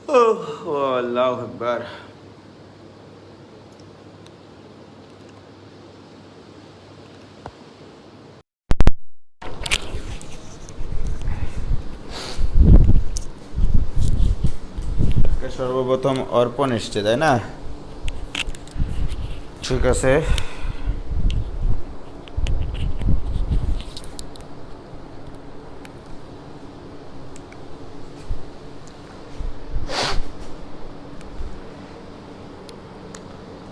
আল্লাহু আকবার। সর্বপ্রথম অর্পণ এসছে, তাই না? ঠিক আছে।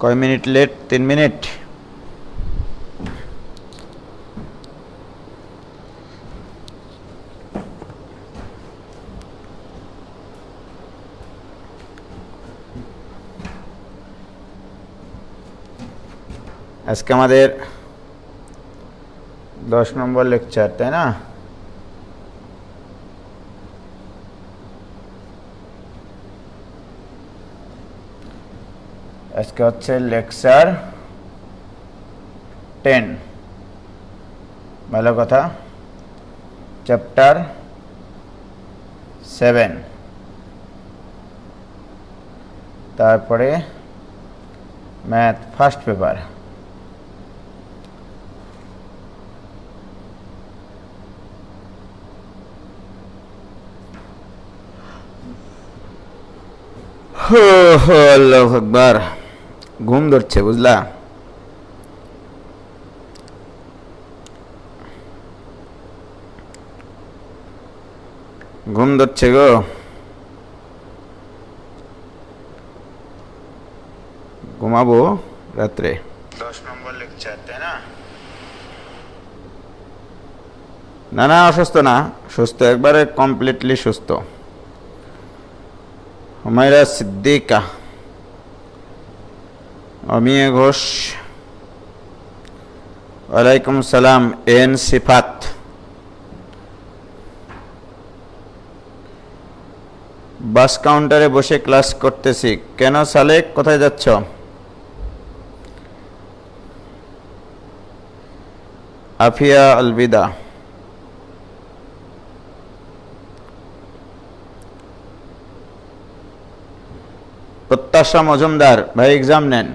কয় মিনিট লেট? 3 মিনিট। আজকে আমাদের 10 নম্বর লেকচার, তাই না? আজকে হচ্ছে লেকচার 10, ভালো কথা। চ্যাপ্টার 7, তারপরে ম্যাথ ফার্স্ট পেপার। আল্লাহু আকবার। ঘুম ধরছে, বুঝলা? ঘুম ধরছে গো। ঘুমাবো রাত্রে। 10 নম্বর লেকচার, তাই না? না না, অসুস্থ না, সুস্থ, একবারে কমপ্লিটলি সুস্থ। হুমায়রা সিদ্দিকা, অমিয় ঘোষ, ওয়ালাইকুম সালাম। এন সিফাত, বাস কাউন্টারে বসে ক্লাস করতেছি। কেন সালেক, কোথায় যাচ্ছ? আফিয়া আলবিদা। প্রত্যাশা মজুমদার, ভাই এক্সাম নেন।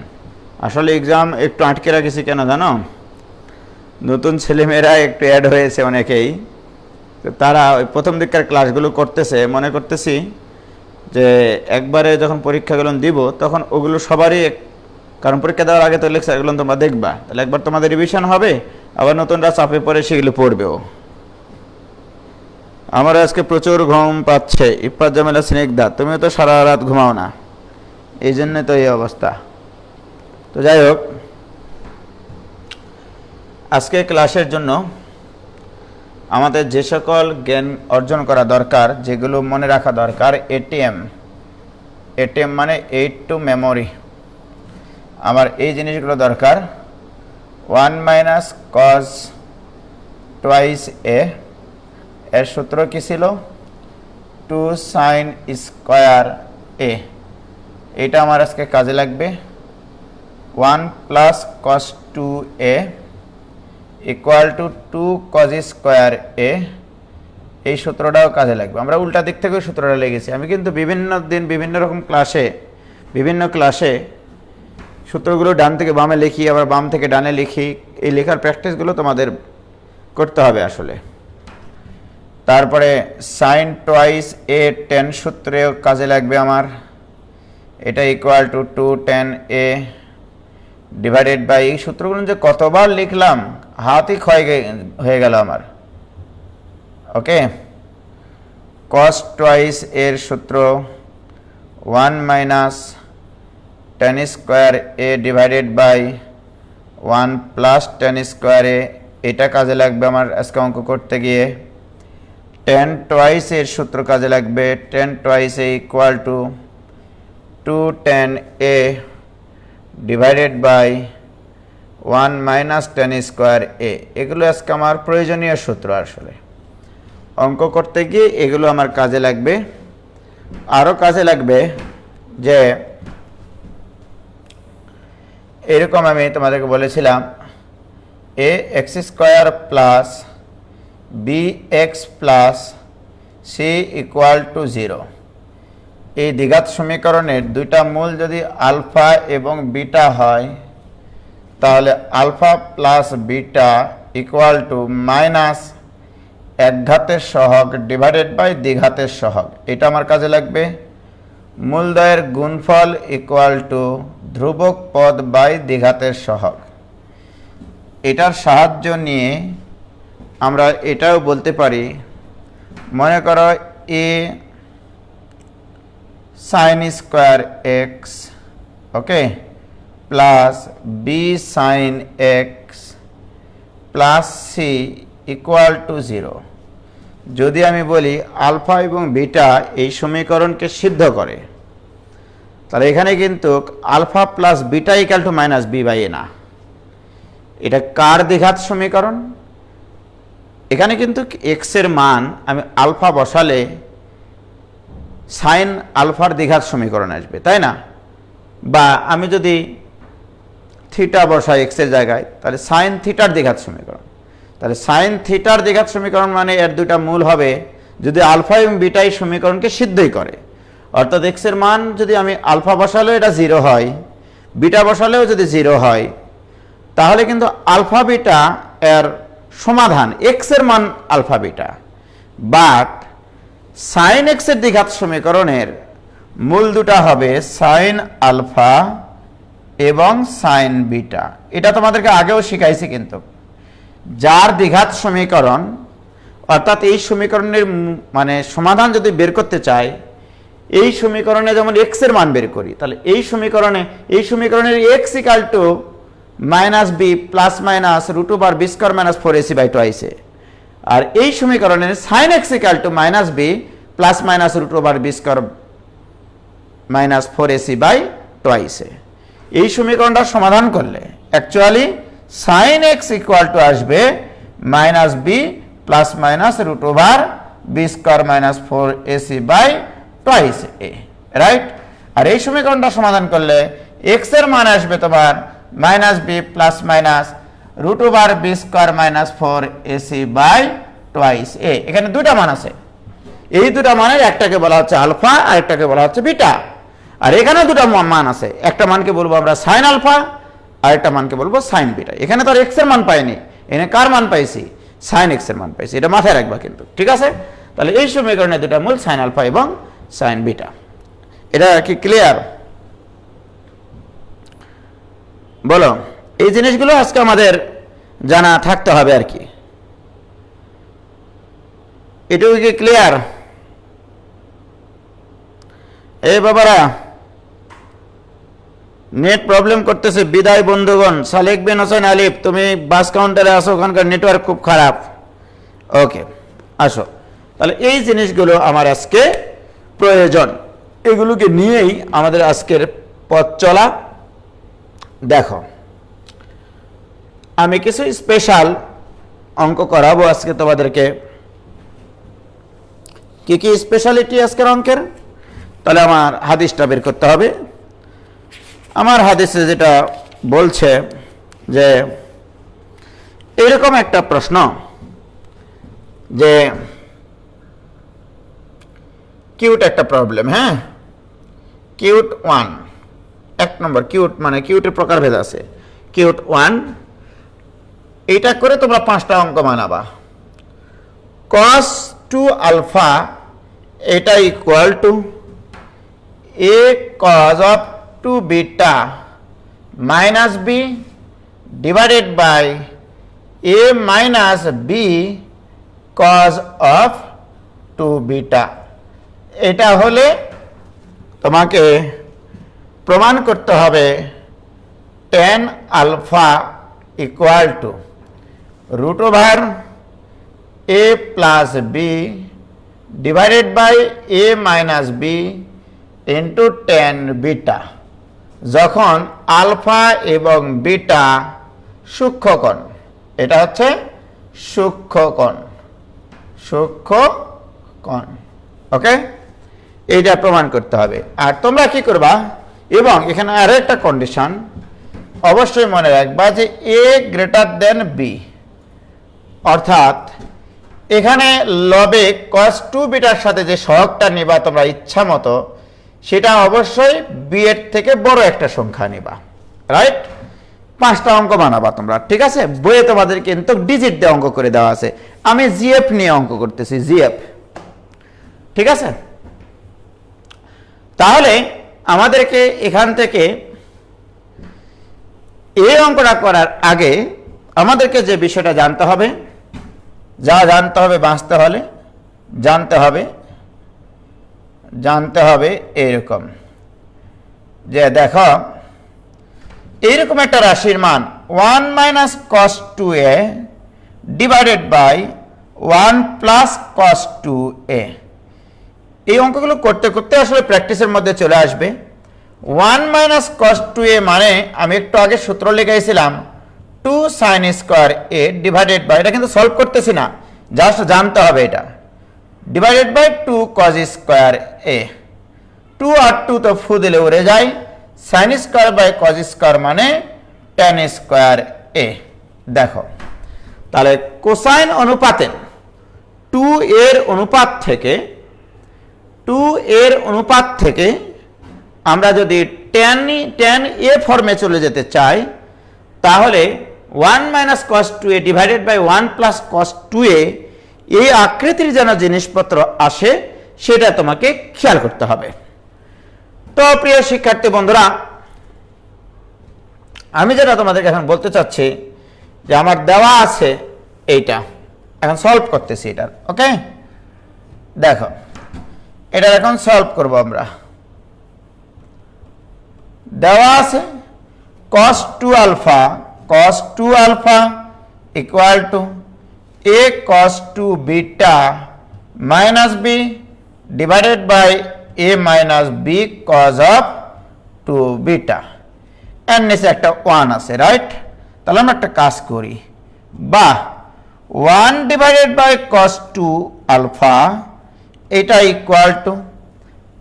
আসলে এক্সাম একটু আটকে রাখেছি, কেন জানো? নতুন ছেলেমেয়েরা একটু অ্যাড হয়েছে অনেকেই, তো তারা ওই প্রথম দিককার ক্লাসগুলো করতেছে। মনে করতেছি যে একবারে যখন পরীক্ষাগুলো দিব তখন ওগুলো সবারই, কারণ পরীক্ষা দেওয়ার আগে তো লেকচারগুলো তোমরা দেখবা, তাহলে একবার তোমাদের রিভিশন হবে, আবার নতুনরা চাপে পড়ে সেগুলো পড়বেও। আমার আজকে প্রচুর ঘুম পাচ্ছে। ইফাত জামেলা স্নিগ্ধা, তুমিও তো সারা রাত ঘুমাও না, এই জন্যে তো এই অবস্থা। তো যাই হোক, আজকে ক্লাসের জন্য আমাদের যে সকল জ্ঞান অর্জন করা দরকার, যেগুলো মনে রাখা দরকার, এটিএম মানে এইড টু মেমোরি, আমার এই জিনিসগুলো দরকার। 1 মাইনাস কজ টুয়াইস এ, এর সূত্র কী ছিল? 2 সাইন স্কোয়ার এ। এটা আমার আজকে কাজে লাগবে। 1 plus cos 2a equal to 2 cos square A, এই সূত্রটাও কাজে লাগবে। আমরা উল্টা দিক থেকেও সূত্রটা লেগেছি। আমি কিন্তু বিভিন্ন দিন বিভিন্ন রকম বিভিন্ন ক্লাসে সূত্রগুলো ডান থেকে বামে লিখি, আবার বাম থেকে ডানে লিখি। এই লেখার প্র্যাকটিসগুলো তোমাদের করতে হবে আসলে। তারপরে সাইন টুয়াইস এ টেন সূত্রেও কাজে লাগবে আমার। এটা equal to 2 tan a divided by, এই সূত্রগুলো যে কতবার লিখলাম, হাতই হয়ে গেল আমার। ওকে, কস টুয়াইস এর সূত্র 1 minus tan square A divided by 1 plus tan square A, এটা কাজে লাগবে আমার আজকে অঙ্ক করতে গিয়ে। tan টুয়াইস এর সূত্র কাজে লাগবে। tan twice A equal to 2 tan a divided by 1 minus tan square A. এগুলো আজকে আমার প্রয়োজনীয় সূত্র। আসলে অঙ্ক করতে গিয়ে এগুলো আমার কাজে লাগবে। আরও কাজে লাগবে যে এরকম আমি তোমাদেরকে বলেছিলাম A x square plus B x plus C equal to 0। এই দ্বিঘাত সমীকরণের দুইটা মূল যদি আলফা এবং বিটা হয়, তাহলে alpha plus beta equal to minus একঘাতের সহগ ডিভাইডেড বাই দ্বিঘাতের সহগ। এটা আমার কাজে লাগবে। মূলদ্বয়ের গুণফল ইকুয়াল টু ধ্রুবক পদ বাই দ্বিঘাতের সহগ। এটার সাহায্য নিয়ে আমরা এটাও বলতে পারি, মনে করো A sine square x, okay, plus B sine x plus C equal to 0। যদি আমি বলি আলফা এবং বিটা এই সমীকরণকে সিদ্ধ করে, তাহলে এখানে কিন্তু alpha plus beta equal to minus B by A না। এটা কার দ্বিঘাত সমীকরণ? এখানে কিন্তু এক্স এর মান আমি আলফা বসালে সাইন আলফার দ্বিঘাত সমীকরণ আসবে, তাই না? বা আমি যদি থিটা বসাই এক্স এর জায়গায়, তাহলে সাইন থিটার দ্বিঘাত সমীকরণ। তাহলে সাইন থিটার দ্বিঘাত সমীকরণ মানে এর দুইটা মূল হবে যদি আলফা এবং বিটা এই সমীকরণকে সিদ্ধই করে। অর্থাৎ এক্স এর মান যদি আমি আলফা বসালেও এটা 0 হয়, বিটা বসালেও যদি 0 হয়, তাহলে কিন্তু আলফা বিটা এর সমাধান এক্স এর মান alpha beta. But sine x এর দ্বিঘাত সমীকরণের মূল দুটা হবে সাইন আলফা এবং সাইন বিটা। এটা তোমাদেরকে আগেও শিখাইছি। কিন্তু যার দ্বিঘাত সমীকরণ, অর্থাৎ এই সমীকরণের মানে সমাধান যদি বের করতে চাই, এই সমীকরণে যেমন এক্স এর মান বের করি, তাহলে এই সমীকরণের x equal to minus B plus minus root over B square minus 4ac by 2a। আর এই সমীকরণের sine x equal to minus B plus minus root over B square minus 4ac by 2a। এই সমীকরণটা সমাধান করলে actually sine x equal to আসবে minus B plus minus root over B square minus 4ac by 2a, right? আর এই সমীকরণটা সমাধান করলে এক্স এর মান আসবে তোমার minus B plus minus root over B square minus 4ac by 2a। এখানে দুটা মান আছে। এই দুটা মানের একটাকে বলা হচ্ছে আলফা আর একটাকে বলা হচ্ছে বিটা। আর এখানে দুটা মান আছে, একটা মানকে বলবো আমরা সাইন আলফা আর একটা মানকে বলবো সাইন বিটা। এখানে তো আর এক্স এর মান পাইনি, এখানে কার মান পাইছি? সাইন এক্স এর মান পাইছি। এটা মাথায় রাখবা কিন্তু, ঠিক আছে? তাহলে এই সমীকরণে দুটা মূল সাইন আলফা এবং সাইন বিটা। এটা কি ক্লিয়ার? বলো, এই জিনিসগুলো আজকে আমাদের জানা থাকতে হবে আর কি। এটুকু কি ক্লিয়ার? এই বাবারা, নেট প্রবলেম করতেছে। বিদায় বন্ধুগণ। সালেক বিন হোসেন আলিফ, তুমি বাস কাউন্টারে আসো, ওখানকার নেটওয়ার্ক খুব খারাপ। ওকে, আসো। তাহলে এই জিনিসগুলো আমার আজকে প্রয়োজন, এগুলোকে নিয়েই আমাদের আজকের পথ চলা। দেখো, আমি কিছু স্পেশাল অঙ্ক করাবো আজকে তোমাদেরকে। কি কি স্পেশালিটি আজকের অঙ্কের? তাহলে আমার হাদিসটা বের করতে হবে। আমার হাদিসে যেটা বলছে যে এরকম একটা প্রশ্ন, যে কিউট একটা প্রবলেম, হ্যাঁ, কিউট 1, 1 নম্বর কিউট, মানে কিউটের প্রকারভেদ আছে। কিউট 1, এইটা করে তোমরা 5টা অঙ্ক বানাবা। cos 2 আলফা এটা equal to a cos of 2 beta minus b divided by a minus b cos of 2 beta. এটা হলে তোমাকে প্রমাণ করতে হবে tan alpha equal to root over a plus b divided by a minus b into tan beta, যখন alpha এবং beta সূক্ষ্মকোণ। এটা হচ্ছে সূক্ষ্মকোণ, সূক্ষ্মকোণ। ওকে, এইটা প্রমাণ করতে হবে। আর তোমরা কি করবা, এবং এখানে আরো একটা কন্ডিশন অবশ্যই মনে রাখবা যে a গ্রেটার দেন বি, অর্থাৎ এখানে লবে cos 2 বিটার সাথে যে সহগটা নিবা তোমরা ইচ্ছা মতো, সেটা অবশ্যই বি এর থেকে বড় একটা সংখ্যা নেবা, রাইট? 5টা অঙ্ক বানাবা তোমরা, ঠিক আছে? বইয়ে তোমাদের কিন্তু ডিজিট দিয়ে অঙ্ক করে দেওয়া আছে, আমি জিএফ নিয়ে অঙ্ক করতেছি, জিএফ, ঠিক আছে? তাহলে আমাদেরকে এখান থেকে এই অঙ্কটা করার আগে আমাদেরকে যে বিষয়টা জানতে হবে, জানতে হবে বাঁচতে হলে জানতে হবে এরকম যে দেখো, এইরকম একটা রাশির মান 1 minus cos 2a divided by 1 plus cos 2a। এই অঙ্কগুলো করতে করতে আসলে প্র্যাকটিসের মধ্যে চলে আসবে। 1 মাইনাস কস 2a মানে আমি একটু আগে সূত্র লিখেছিলাম 2 sine square a divided by, এটা কিন্তু সলভ করতেছি না, জাস্ট জানতে হবে এটা, divided by 2 cos square a। 2 আর 2 তো ফু দিলে উড়ে যায়, sine square by cos square মানে ট্যান স্কোয়ার a। দেখো তাহলে কোসাইন অনুপাতে 2 এর অনুপাত থেকে আমরা যদি ট্যান এ ফর্মে চলে যেতে চাই, তাহলে 1 minus cos 2a divided by 1 plus cos 2a, এই আকৃতির যেন জিনিসপত্র আসে সেটা তোমাকে খেয়াল করতে হবে। তো প্রিয় শিক্ষার্থী বন্ধুরা, আমি যেটা তোমাদেরকে এখন বলতে চাচ্ছি যে আমার দেওয়া আছে এইটা, এখন সলভ করতেছি এটার, ওকে? দেখো এটা এখন সলভ করব আমরা। দেওয়া আছে cos 2 alpha equal to a cos 2 beta minus b divided by a minus b cos of 2 beta, এর নিচে একটা 1 আছে, রাইট? তাহলে আমরা একটা কাজ করি, বা 1 ডিভাইডেড বাই cos 2 alpha এটা ইকুয়াল টু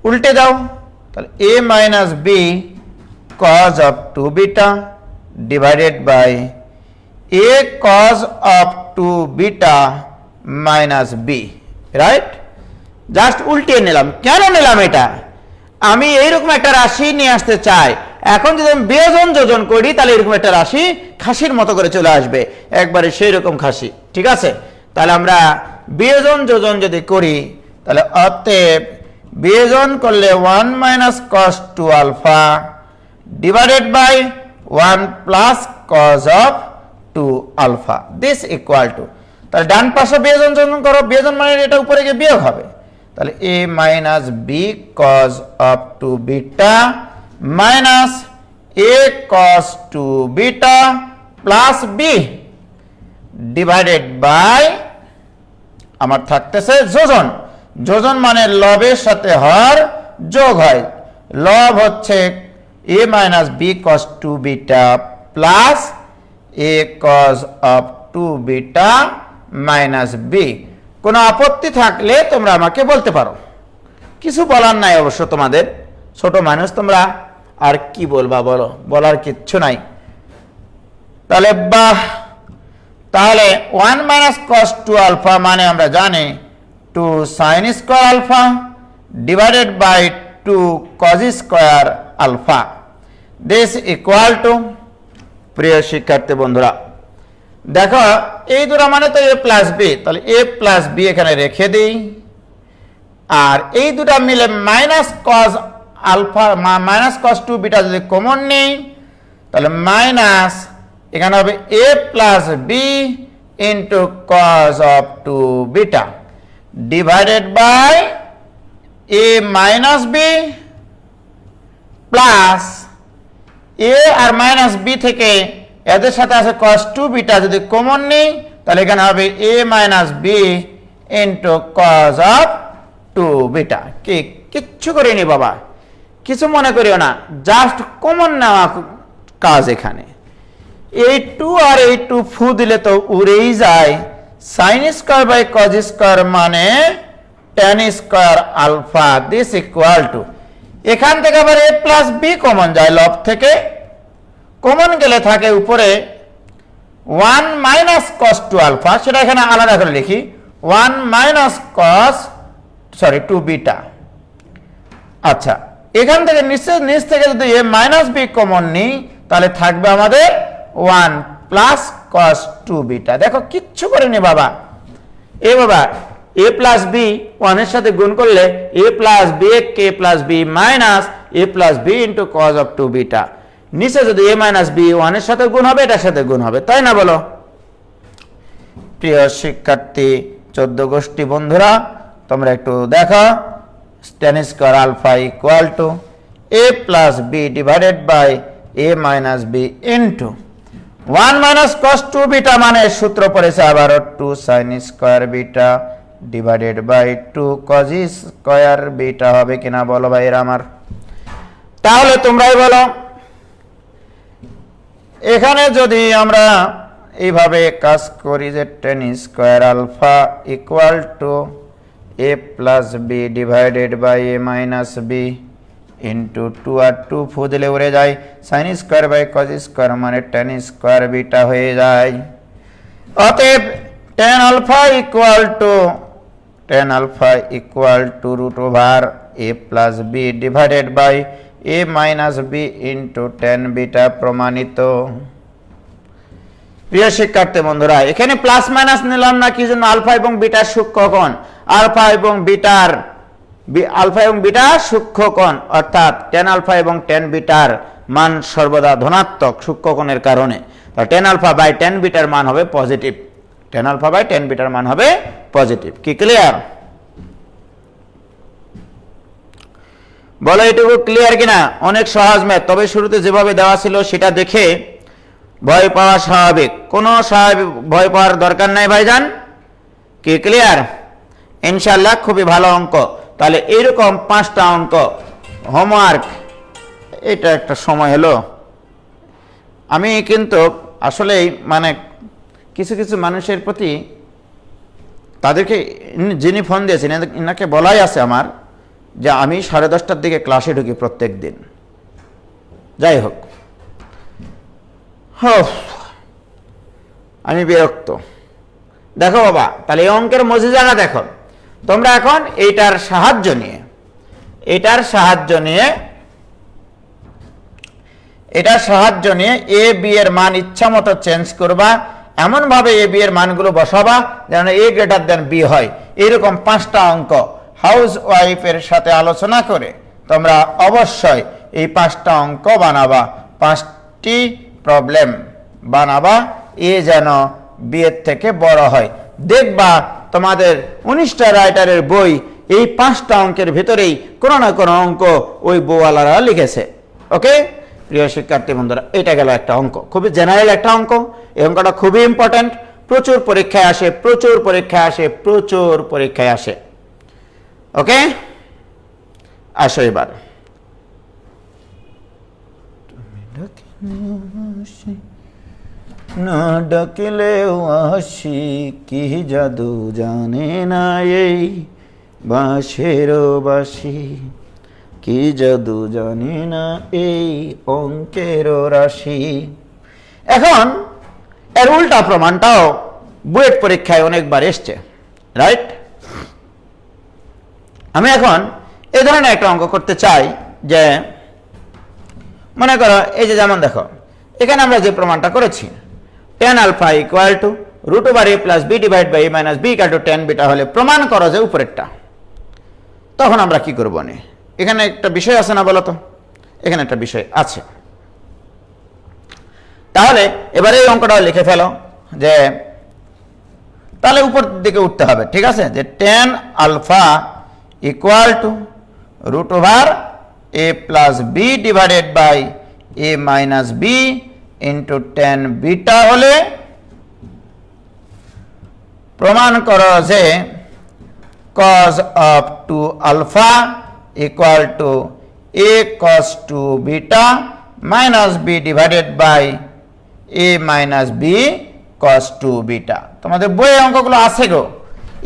উল্টে দাও, তাহলে a minus b cos of 2 beta divided by a cos of 2 beta minus b, right? Just উল্টিয়ে নিলাম। কেন নিলাম এটা? আমি এইরকম একটা রাশি নিয়ে আসতে চাই। এখন যদি আমি বিয়োজন যোজন করি তাহলে এরকম একটা রাশি খাসির মতো করে চলে আসবে, একবারে সেই রকম খাসি, ঠিক আছে? তাহলে আমরা বিয়োজন যোজন যদি করি, তাহলে অতএব বিয়োজন করলে 1 minus cos 2 alpha divided by 1 plus cos of 2 alpha, this equal to, তাহলে ডান পাশে বিয়োজন যোজন করো, বিয়োজন মানে এটা উপরে গিয়ে বিয়োগ হবে, তাহলে a minus b cos of 2 beta minus a cos 2 beta plus b divided by, আমার থাকতেছে যোজন, যোজন মানে লবের সাথে হর যোগ হয়, লব হচ্ছে a minus b cos 2 beta plus a cos of 2 beta minus b। কোনো আপত্তি থাকলে তোমরা আমাকে বলতে পারো, কিছু বলার নাই অবশ্য, তোমাদের ছোট মানুষ তোমরা, আর কি বলবা বলো, বলার কিচ্ছু নাই। তাহলে তাহলে 1 মাইনাস কস 2 আলফা মানে আমরা জানি 2 sine square alpha divided by 2 cos square alpha, this equal to, প্রিয় শিক্ষার্থী বন্ধুরা দেখো এই দুটো মানে তো a প্লাস বি, তাহলে a প্লাস বি এখানে রেখে দিই, আর এই দুটা মিলে minus cos alpha minus cos 2 beta যদি কমন নেই, তাহলে মাইনাস এখানে হবে a plus B into cos of 2 beta divided by a minus B plus a আর মাইনাস বি থেকে এদের সাথে আছে cos 2 বিটা যদি কমন নেই, তাহলে এখানে হবে a minus b into cos of 2 beta. কিচ্ছু করিনি বাবা, কিছু মনে করিও না, জাস্ট কমন নেওয়া কাজ। এখানে এই 2 আর এই 2 ফু দিলে তো উড়েই যায়, sine square by cos square মানে tan square alpha, this equal to, এখান থেকে আবার a প্লাস বি কমন যায়, লব থেকে কমন গেলে থাকে উপরে 1 মাইনাস কস 2 আলফা, সেটা এখানে আলাদা করে লিখি 1 মাইনাস কস 2 বিটা। আচ্ছা এখান থেকে নিচ থেকে যদি এ মাইনাস বি কমন নিই তাহলে থাকবে আমাদের 1 প্লাস কস 2 বিটা। দেখো কিচ্ছু করেনি বাবা। বাবা এ প্লাস বি 1 এর সাথে গুণ করলে এ প্লাস বি কে plus B minus A plus B into cos of 2 beta. নিচে যদি এ মাইনাস বি 1 এর সাথে গুণ হবে, এটার সাথে গুণ হবে, তাই না বলো? প্রিয় শিক্ষার্থী 14 গোষ্ঠী বন্ধুরা, তোমরা একটু দেখো tan square alpha equal to a plus b divided by a minus b into 1 minus cos 2 beta মানে সূত্র পড়েছে আবারও 2 sine square beta divided by 2 cos square beta হবে কিনা বলো ভাইরা আমার? তাহলে তোমরাই বলো। এখানে যদি আমরা এইভাবে কাজ করি যে tan square alpha equal to a plus b divided by a minus b into 2 আর 2 ফু দিলে উড়ে যায়, sine square by cos square মানে tan স্কয়ার বিটা হয়ে যায়। অতএব tan alpha equal to root over a plus b divided by a minus b into tan beta প্রমাণিত। প্রিয় শিক্ষার্থী বন্ধুরা, এখানে প্লাস মাইনাস নিলাম না কি জন্য? আলফা এবং বিটার সূক্ষ্মকোণ, আলফা এবং বিটা সূক্ষ্মকোণ, অর্থাৎ tan আলফা এবং tan বিটার মান সর্বদা ধনাত্মক সূক্ষ্মকোণের কারণে। tan আলফা বাই tan বিটার মান হবে positive, tan alpha by tan বিটার মান হবে পজিটিভ। কি ক্লিয়ার? বলো এটুকু ক্লিয়ার কিনা? অনেক সহজ ম্যাথ, তবে শুরুতে যেভাবে দেওয়া ছিল সেটা দেখে ভয় পাওয়া স্বাভাবিক, কোনো ভয় পাওয়ার দরকার নাই ভাইজান। কি ক্লিয়ার? ইনশাআল্লাহ খুবই ভালো অঙ্ক। তাহলে এইরকম 5টা অঙ্ক হোমওয়ার্ক, এটা একটা সময় হলো। আমি কিন্তু আসলেই মানে কিছু কিছু মানুষের প্রতি, তাদেরকে যিনি ফোন দিয়েছেন এনাকে বলাই আছে আমার যে আমি 10:30টার দিকে ক্লাসে ঢুকি প্রত্যেক দিন। যাই হোক, আমি বিরক্ত। দেখো বাবা, তাহলে এই অঙ্কের মজিজাটা দেখো তোমরা। এখন এটার সাহায্য নিয়ে এ বি এর মান ইচ্ছা মতো চেঞ্জ করবা, এমন ভাবে এ বি এর মানগুলো বসাবা যেন এ গ্রেটার দেন বি হয়। এরকম 5টা অঙ্ক হাউস ওয়াইফের সাথে আলোচনা করে তোমরা অবশ্যই এই 5টা অঙ্ক বানাবা, 5টি প্রবলেম বানাবা, এ যেন বি এর থেকে বড় হয়। দেখবা তোমাদের 19টা রাইটারের বই এই 5টা অঙ্কের ভিতরেই কোনো না কোনো অঙ্ক ওই বইওয়ালারা লিখেছে। ওকে প্রিয় শিক্ষার্থী বন্ধুরা, এটা গেল একটা অঙ্ক, খুবই জেনারেল একটা অঙ্ক। এই অঙ্কটা খুবই ইম্পর্টেন্ট, প্রচুর পরীক্ষায় আসে। ওকে, আসো এবার। না ডাকিলেও আসি, কি জাদু জানে না এই বাঁশেরও বাঁশি, কি জাদু জানে না এই অঙ্কেরও রাশি। এখন এর উল্টা প্রমাণটাও বুয়েট পরীক্ষায় অনেকবার এসছে, রাইট? আমি এখন এই ধরনের একটা অঙ্ক করতে চাই যে, মনে করো এই যে যেমন দেখো এখানে আমরা যে প্রমাণটা করেছি tan alpha equal to root over a plus b divide by a minus b equal to tan beta হলে প্রমাণ করো যে উপরেরটা। তখন আমরা কি করবো? এখানে একটা বিষয় আছে না বলো তো? এখানে একটা বিষয় আছে। তাহলে এবারে এই অঙ্কটা লিখে ফেলো যে, তাহলে উপর দিকে উঠতে হবে, ঠিক আছে? যে tan alpha equal to root over a plus b divided by a minus b into tan beta হলে প্রমাণ করো যে cos of 2 alpha equal to a cos 2 beta minus b divided by a minus b cos 2 beta। তোমাদের বইয়ে অঙ্কগুলো আছে গো,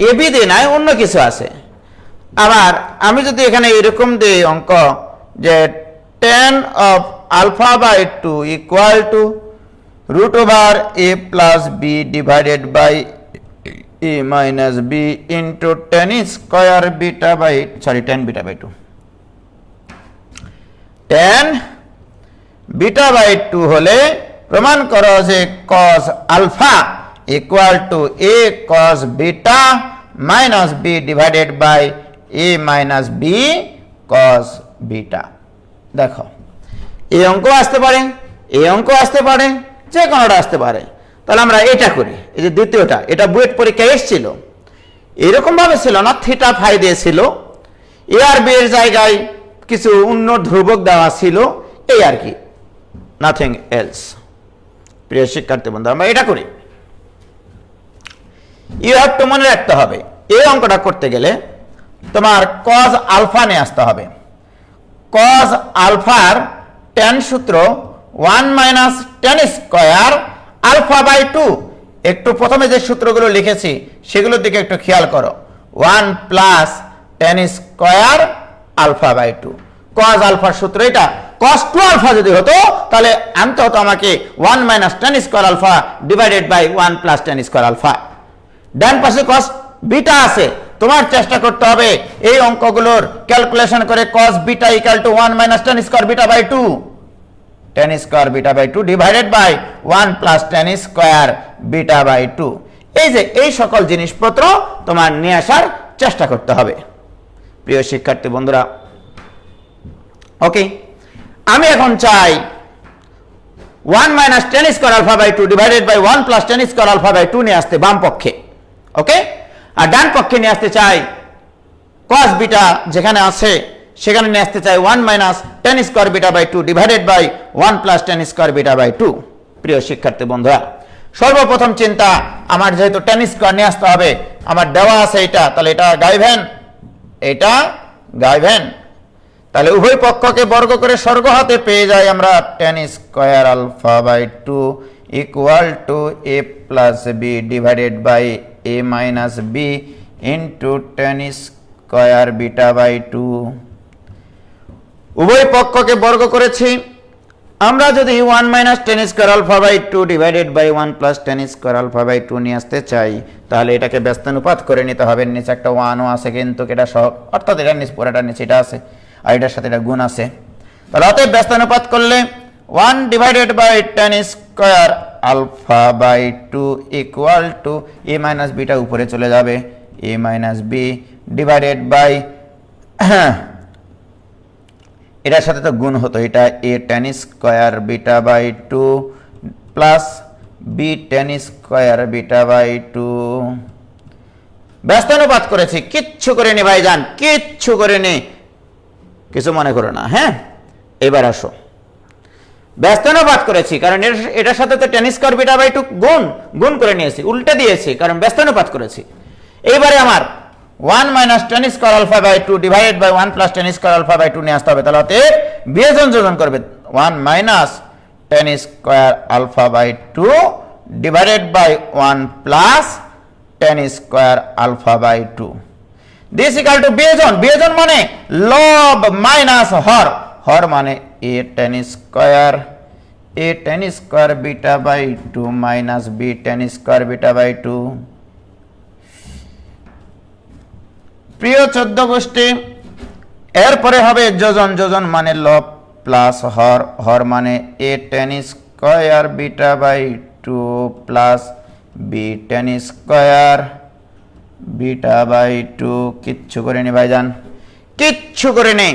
A B দিয়ে নাই, অন্য কিছু আছে। আবার আমি যদি এখানে এরকম দিই অঙ্ক যে tan of alpha by 2 equal to root over a plus b divided by a minus b into tan square beta by tan beta by 2। tan beta by 2 হলে প্রমাণ করো যে cos alpha equal to a cos beta minus b divided by a minus b cos beta. দেখো এই অঙ্ক আসতে পারে, এই অঙ্ক আসতে পারে, যে কোনোটা আসতে পারে। তাহলে আমরা এটা করি, এই যে দ্বিতীয়টা, এটা বুয়েট পরীক্ষায় এসেছিল, এরকম ভাবে ছিল না, থিটা ফাই দিয়েছিল, এ আর বি এর জায়গায় কিছু অন্য ধ্রুবক দেওয়া ছিল, এই আর কি, নাথিং এলস। প্রিয় শিক্ষার্থী বন্ধু, আমরা এটা করি। ইউ হ্যাভ টু মনে রাখতে হবে, এই অঙ্কটা করতে গেলে তোমার cos আলফা নিয়ে আসতে হবে। cos আলফার tan সূত্র 1 minus tan square alpha by 2। একটু প্রথমে যে সূত্রগুলো লিখেছি সেগুলোর দিকে একটু খেয়াল করো। 1 plus tan square alpha by 2। cos আলফার সূত্র এটা। cos 2 আলফা যদি হতো তাহলে আনতে হতো আমাকে 1 minus tan square alpha divided by 1 plus tan square alpha. ডান পাশে cos বিটা আছে, তোমার চেষ্টা করতে হবে এই অঙ্কগুলোর ক্যালকুলেশন করে cos beta equal to 1 minus tan square beta by 2, tan square beta by 2 divided by 1 plus tan square beta by 2। এই যে এই সকল জিনিসপত্র তোমার নিয়ে আসার চেষ্টা করতে হবে প্রিয় শিক্ষার্থী বন্ধুরা। ওকে, আমি এখন চাই 1 minus tan square alpha by 2 divided by 1 plus tan square alpha by 2 নিয়ে আসতে বাম পক্ষে। ওকে, আর ডান পক্ষে নিয়ে আসতে চাই cos বিটা যেখানে আছে সেখানে নিয়ে আসতে চাই 1 minus tan square beta by 2 divided by 1 plus tan square beta by 2। প্রিয় শিক্ষার্থী বন্ধুরা, সর্বপ্রথম চিন্তা, আমার যেহেতু tan স্কয়ার নিয়ে আসতে হবে, আমার দেওয়া আছে এটা, তাহলে এটা গাইবেন, এটা গাইবেন, তাহলে উভয় পক্ষকে বর্গ করে স্বর্গ হাতে পেয়ে যাই আমরা tan square alpha by 2 equal to a plus b divided by a minus b into tan square beta by 2। উভয় পক্ষকে বর্গ করেছি, আমরা যদি 1 minus tan square alpha by 2 divided by 1 plus tan square alpha by 2 নিয়ে আসতে চাই, তাহলে এটাকে ব্যস্তানুপাত করে নিতে হবে। নিচে একটা 1 ও আছে কিন্তু এটা সহ, অর্থাৎ এটা নিচে পুরোটা নিচে এটা আছে আর এটার সাথে এটা গুণ আছে। তাহলে অতএব ব্যস্তানুপাত করলে 1 divided by tan square alpha by 2 equal to a minus beta উপরে চলে যাবে, a minus b divided by, এটার সাথে তো গুণ হতো, এটা a tan square beta by 2 plus b tan square beta by 2। ব্যস্তানুপাত করেছি, কিচ্ছু করে নি ভাইজান, কিচ্ছু করে নি, কিছু মনে করো না। হ্যাঁ, এবার আসো, ব্যস্তানুপাত করেছি কারণ এটার সাথে তো tan স্কয়ার বিটা বাই 2 গুণ করে নিয়েছি, উল্টে দিয়েছি কারণ ব্যস্তানুপাত করেছি। এইবারে আমার 1 minus tan square alpha by 2 divided by 1 plus tan square alpha by 2 নিয়ে আসতে হবে। তাহলে অতএব বিয়োজন যোজন করবে 1 minus tan square alpha by 2 divided by 1 plus tan square alpha by 2। This equal to বিয়োজন, বিয়োজন মানে লব মাইনাস হর, হর মানে a tan square beta by 2 minus b tan square beta by 2। প্রিয় 14 গোষ্ঠী, এরপরে হবে যোজন, যোজন মানে লব প্লাস হর, হর মানে a tan square beta by 2 plus b tan square beta by 2। কিচ্ছু করে নি ভাইজান, কিচ্ছু করে নেই।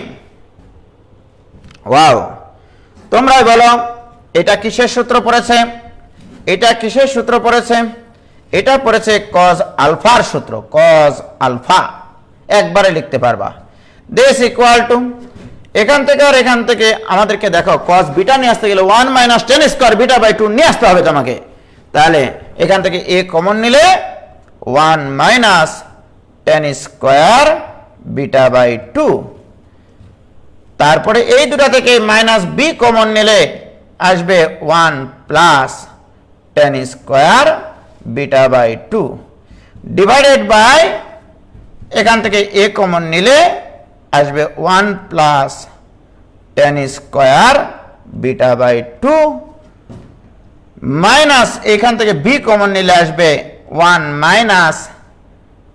ওয়াও, তোমরাই বলো এটা কিসের সূত্র পড়েছে, এটা কিসের সূত্র পড়েছে? এটা পড়েছে cos আলফার সূত্র, cos আলফা একবারে লিখতে পারবা। দিস ইকুয়াল টু, এখান থেকে আর এখান থেকে আমাদেরকে দেখো cos বিটা নিয়ে আসতে গেলে 1 minus tan square beta by 2 নিয়ে আসতে হবে তোমাকে। তাহলে এখান থেকে a কমন নিলে 1 minus tan square beta by 2, তারপরে এই দুটা থেকে মাইনাস b কমন নিলে আসবে 1 plus tan square beta by 2 divided by, এখান থেকে a কমন নিলে আসবে 1 plus tan square beta by 2 minus, এখান থেকে b কমন নিলে আসবে 1 minus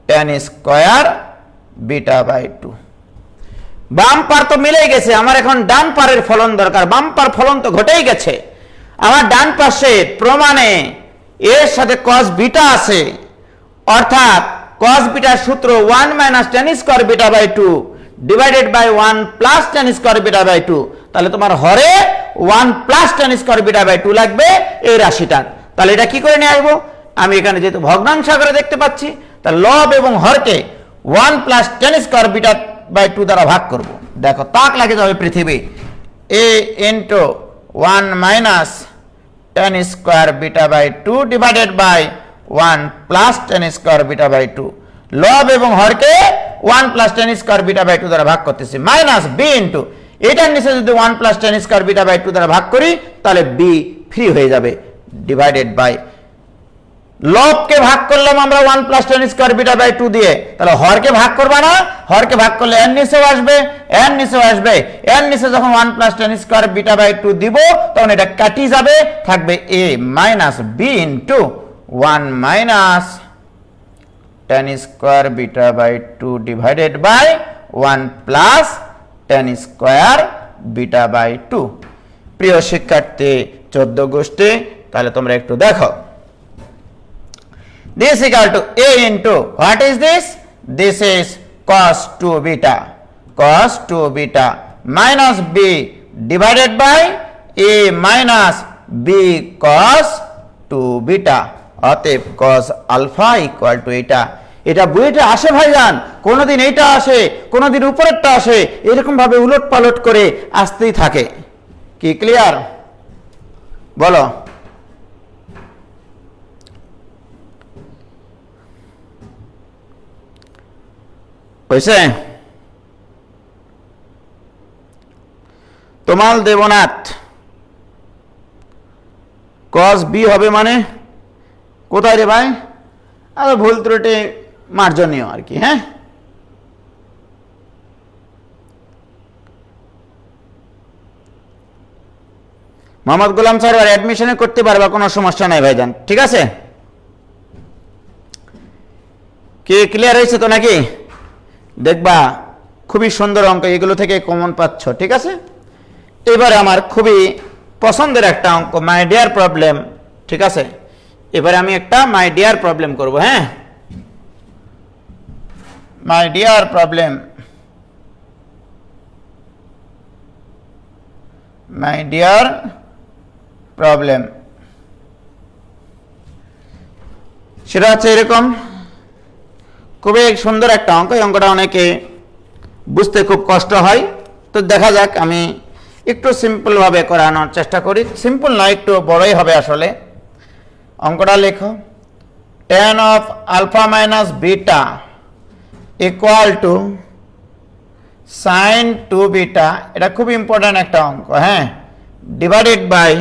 tan square beta by 2। বাম পার তো মিলেই গেছে, আমার এখন ডান পারের ফলন দরকার। বাম পার ফলন তো ঘটেই গেছে, আমার ডান পাশে প্রমাণে এর সাথে cos বিটা আছে, অর্থাৎ cos বিটার সূত্র 1 - tan square beta by 2 divided by 1 + tan square beta by 2। তাহলে তোমার হরে 1 + tan স্কয়ার বিটা বাই 2 লাগবে এই রাশিটার। তাহলে এটা কি করে নিয়ে আসবো? আমি এখানে যেহেতু ভগ্নাংশ আকারে দেখতে পাচ্ছি, তাহলে লব এবং হরকে 1 + tan স্কয়ার বিটা বাই 2 দ্বারা ভাগ করব। দেখো তাক লাগে যাবে পৃথিবী, a * 1 - tan square beta by 2 divided by 1 + tan square beta by 2। লব এবং হরকে 1 + tan স্কয়ার বিটা বাই 2 দ্বারা ভাগ করতেছি, মাইনাস b ইনটু এটার নিচে যদি 1 + tan স্কয়ার বিটা বাই 2 দ্বারা ভাগ করি তাহলে b ফ্রি হয়ে যাবে, ডিভাইডেড বাই লবকে ভাগ করলাম আমরা 1 + tan স্কয়ার বিটা বাই 2 দিয়ে, তাহলে হরকে ভাগ করবা না, হরকে ভাগ করলে এর নিচেও আসবে, এর নিচেও আসবে, এর নিচে যখন 1 + tan স্কয়ার বিটা বাই 2 দিব তখন এটা কাটি যাবে, থাকবে a - b into 1 - tan square beta by 2 divided by 1 + tan square beta by 2। প্রিয় শিক্ষার্থী 14 গোষ্ঠী, তাহলে তোমরা একটু দেখো, this equal to a into what is this? This is cos 2 beta, cos 2 beta minus b divided by a minus b cos 2 beta। অতএব cos alpha equal to এটা। এটা বইটা আসে ভাইজান, কোনোদিন এইটা আসে, কোনোদিন উপরেরটা আসে, এরকম ভাবে উলট পালট করে আসতেই থাকে। কি ক্লিয়ার? বলো। হয়েছে? তোমাল দেবনাথ, cos b হবে মানে কোথায় রে ভাই? আর ভুল ত্রুটি মার্জনীয় আর কি। হ্যাঁ, মোহাম্মদ গোলাম স্যার আর অ্যাডমিশনে করতে পারবা, কোনো সমস্যা নাই ভাইজান, ঠিক আছে? কি ক্লিয়ার হয়েছে তো নাকি? দেখবা খুবই সুন্দর অঙ্ক, এগুলো থেকে কমন পাচ্ছ, ঠিক আছে? এবারে আমার খুবই পছন্দের একটা অঙ্ক, মাই ডিয়ার প্রবলেম, ঠিক আছে? এবারে আমি একটা মাই ডিয়ার প্রবলেম করব। হ্যাঁ, my dear problem, my dear problem, সেটা হচ্ছে এরকম, খুবই সুন্দর একটা অঙ্ক। এই অঙ্কটা অনেকে বুঝতে খুব কষ্ট হয়, তো দেখা যাক, আমি একটু সিম্পলভাবে করানোর চেষ্টা করি। সিম্পল নয়, একটু বড়ই হবে আসলে। অঙ্কটা লেখো, tan of alpha minus beta equal to sin 2 beta, এটা খুব ইম্পর্ট্যান্ট একটা অঙ্ক। হ্যাঁ, divided by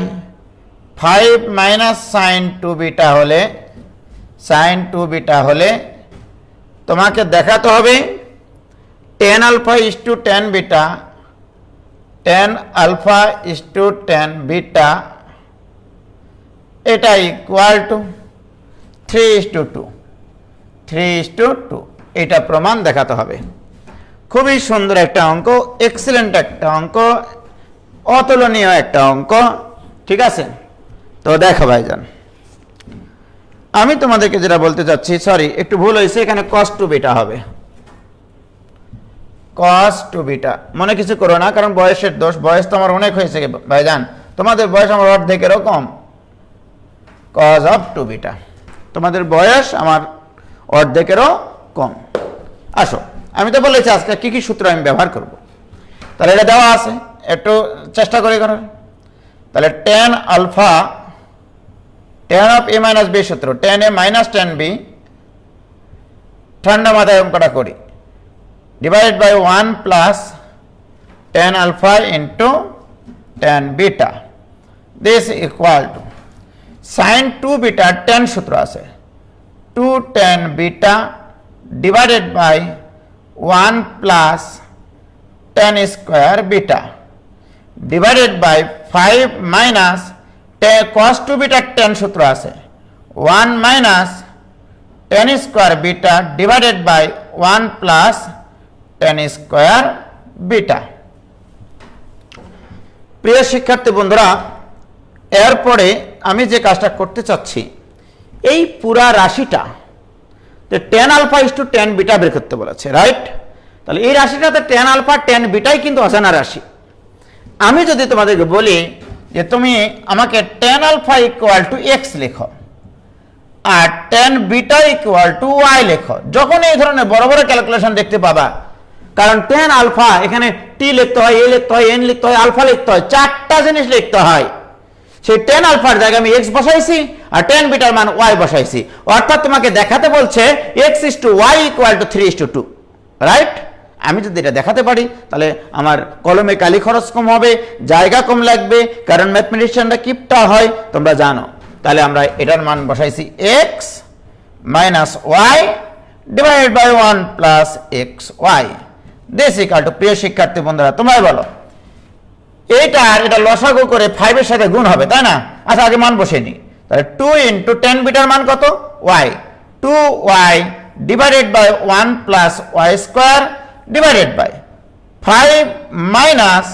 5 minus sin 2 beta হলে, sin 2 beta হলে তোমাকে দেখাতে হবে tan alpha is to tan beta, tan alpha is to tan beta এটা ইকুয়াল টু 3:2, 3:2, এটা প্রমাণ দেখাতে হবে। খুবই সুন্দর একটা অঙ্ক, এক্সিলেন্ট একটা অঙ্ক, অতুলনীয় একটা অঙ্ক, ঠিক আছে? তো দেখো ভাইজান, আমি তোমাদেরকে যেটা বলতে চাচ্ছি, সরি একটু ভুল হয়েছে, এখানে cos 2 beta হবে, cos 2 beta। মনে কিছু করো না, কারণ বয়সের দোষ, বয়স তো আমার অনেক হয়েছে ভাইজান, তোমাদের বয়স আমার অর্ধেকেরও কম। cos of 2 beta, তোমাদের বয়স আমার অর্ধেকেরও কম। আসো, আমি তো বলেছি আজকে কি কি সূত্র আমি ব্যবহার করব, তাহলে এটা দেওয়া আছে, একটু চেষ্টা করে করার। তাহলে tan alpha, tan of a minus b সূত্র, tan a minus tan b, ঠান্ডা মাথায় অঙ্কটা করি, divided by 1 plus tan alpha into tan beta, this equal to sin 2 beta, tan সূত্র আছে 2 tan beta divided by 1 plus tan square beta divided by 5 minus cos 2 beta tan সূত্র আছে 1 minus tan square beta divided by 1 plus tan square beta. প্রিয় শিক্ষার্থী বন্ধুরা, এরপরে আমি যে কাজটা করতে চাচ্ছি, এই পুরা রাশিটা tan alpha is to tan beta বের করতে বলেছে, রাইট? তাহলে এই রাশিটাতে tan আলফা tan বিটাই কিন্তু অজানা রাশি। আমি যদি তোমাদেরকে বলি যে তুমি আমাকে tan alpha equal to x লেখো আর tan beta equal to y লেখো, যখন এই ধরনের বড় বড় ক্যালকুলেশন দেখতে পাবা, কারণ tan আলফা এখানে টি লিখতে হয়, এ লিখতে হয়, এন লিখতে হয়, আলফা লিখতে হয়, চারটা জিনিস লিখতে হয়। সেই tan আলফার জায়গায় আমি এক্স বসাইছি আর tan বিটার মান ওয়াই বসাইছি, অর্থাৎ তোমাকে দেখাতে বলছে x is to y equal to 3:2, right? আমি যদি এটা দেখাতে পারি তাহলে আমার কলমে কালি খরচ কম হবে, জায়গা কম লাগবে, কারণ ম্যাথমেটিশিয়ানরা কিপটা হয় তোমরা জানো। তাহলে আমরা এটার মান বসাইছি x minus y divided by 1 plus x y this equal to, প্রিয় শিক্ষার্থী বন্ধুরা তোমরাই বলো, এটা লসাগু করে 5 এর সাথে গুণ হবে, তাই না? আচ্ছা আগে মান বসে নি। তাহলে 2 ইন্টু tan বিটার মান কত? Y, 2y divided by 1 plus y square divided by 5 minus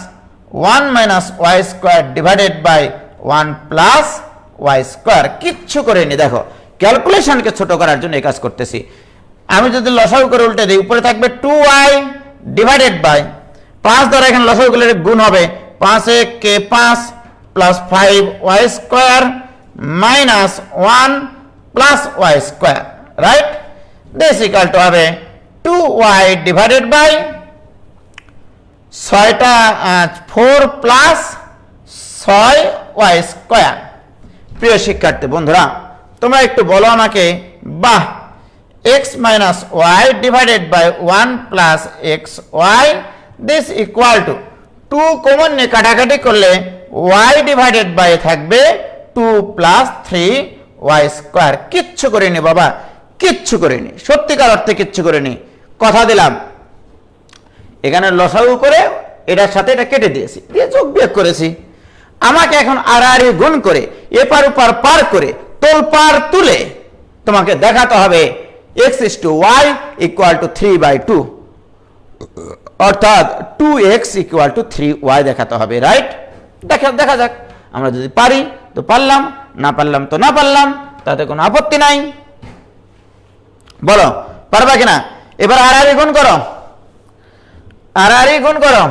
1 minus y square divided by 1 plus y square. কিচ্ছু করে নি, দেখো ক্যালকুলেশনকে ছোট করার জন্য এই কাজ করতেছি। আমি যদি লসাগু করে উল্টে দিই, উপরে থাকবে 2y ডিভাইডেড বাই 5 দ্বারা এখানে লসাগু করলে গুণ হবে, 5 কে 5 plus 5y square minus 1 plus y square, right? This equal to হবে 2y divided by 4 plus 6y square. প্রিয় শিক্ষার্থী বন্ধুরা তোমরা একটু বলো আমাকে, বাহ, x minus y divided by 1 plus x y this equal to 2 common নিয়ে কাটাকাটি করলে y ডিভাইডেড বাই থাকবে 2 প্লাস 3y স্কোয়ার। কিচ্ছু করিনি বাবা, কিচ্ছু করিনি, সত্যিকার অর্থে কিচ্ছু করিনি, কথা দিলাম। এখানে লসাগু করে এটার সাথে এটা কেটে দিয়েছি, দিয়ে যোগ বিয়োগ করেছি। আমাকে এখন আড়াআড়ি গুণ করে এপার ওপার পার করে তোলপার তুলে তোমাকে দেখাতে হবে x is to y equal to 3/2, অর্থাৎ 2x ইকুয়াল টু 3y দেখাতে হবে, রাইট? দেখা যাক, আমরা যদি পারি তো পারলাম, না পারলাম তো না পারলাম, তাতে কোনো আপত্তি নাই। বলো পারবা কিনা? এবার আড়াআড়ি গুণ করো, আড়াআড়ি গুণ করো।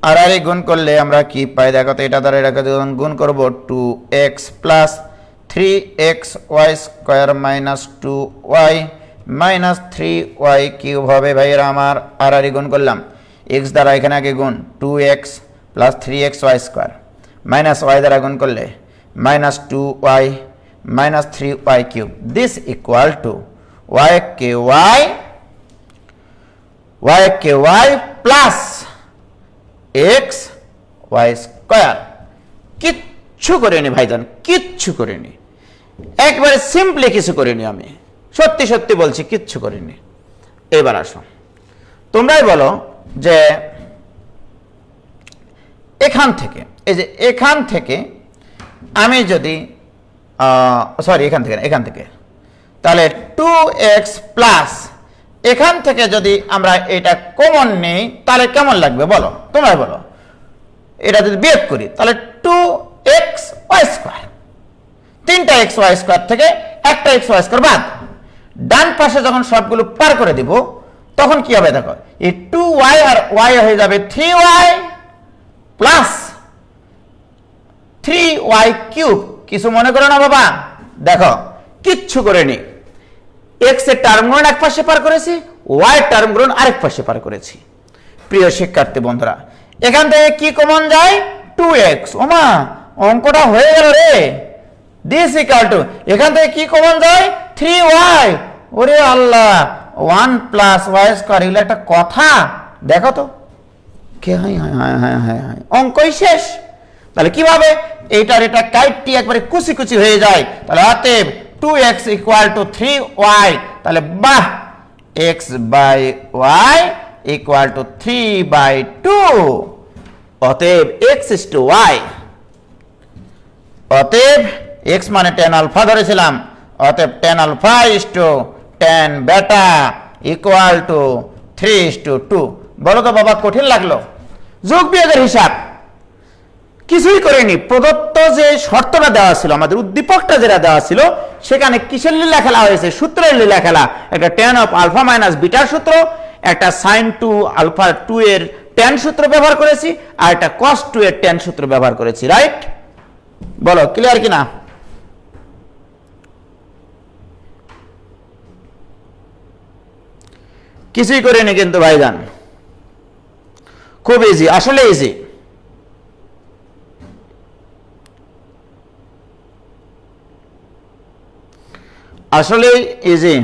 আড়াআড়ি গুণ করলে আমরা কি পাই দেখো তো, এটা দ্বারা এটাকে যখন গুণ করব 2x plus 3xy square minus 2y minus 3y cube হবে। ভাইয়েরা আমার আড়াআড়ি গুণ করলাম, x দ্বারা এখানে আগে গুণ 2x plus 3xy square minus y দ্বারা গুণ করলে minus 2y minus 3y cube this equal two y K y plus x y square. কিচ্ছু করিনি ভাইজান, কিচ্ছু করিনি, একবারে সিম্পলি কিছু করিনি, আমি সত্যি সত্যি বলছি কিচ্ছু করিনি। এবার আসো তোমরাই বলো যে এখান থেকে, এই যে এখান থেকে আমি যদি সরি এখান থেকে তাহলে 2x প্লাস এখান থেকে যদি আমরা এটা কমন নেই তাহলে কেমন লাগবে বলো, তোমরাই বলো। এটা যদি বিয়োগ করি তাহলে 2xy স্কোয়ার, 3টা xy স্কোয়ার থেকে একটা xy স্কোয়ার বাদ, ডান পাশে যখন সবগুলো পার করে দিব তখন কি হবে দেখো, এই 2y আর y হয়ে যাবে 3y প্লাস 3y কিউব। কিছু মনে করো না বাবা, দেখো কিচ্ছু করেনি, x এর টার্ম গুণ এক পাশে পার করেছি, y এর টার্ম গুণ আরেক পাশে পার করেছি। প্রিয় শিক্ষার্থী বন্ধুরা এখান থেকে কি কমন যায়? 2x। ওমা অঙ্কটা হয়ে গেল রে। দিস ইকুয়াল টু এখান থেকে কি কমন যায়? 3y। ওরে আল্লাহ, 1 প্লাস y স্কয়ার, এগুলো একটা কথা দেখো তো, কে হাই অঙ্কই শেষ। তাহলে কিভাবে এইটার এটা কাইটটি একবারে কুচি কুচি হয়ে যায়। তাহলে অতএব 2x ইকুয়াল টু 3y, তাহলে বাহ, x by y equal to 3/2। অতএব x ইস টু y, অতএব x মানে tan আলফা ধরেছিলাম, অতএব tan alpha is to tan beta equal to 3:2। বলো তো বাবা, কঠিন লাগলো? যোগ বিয়োগের হিসাব কিছুই করিনি, প্রদত্ত যে শর্তটা দেওয়া ছিল, আমাদের উদ্দীপকটা যেটা দেওয়া ছিল, সেখানে কিসের লীলা খেলা হয়েছে? সূত্রের লীলা খেলা। একটা tan অফ আলফা মাইনাস বিটার সূত্র, একটা sin 2 আলফা 2 এর tan সূত্র ব্যবহার করেছি, আর একটা cos 2 এর tan সূত্র ব্যবহার করেছি। রাইট? বলো ক্লিয়ার কিনা? কিছুই করিনি কিন্তু ভাইজান, খুব ইজি, আসলে ইজি। আসলে ইজি।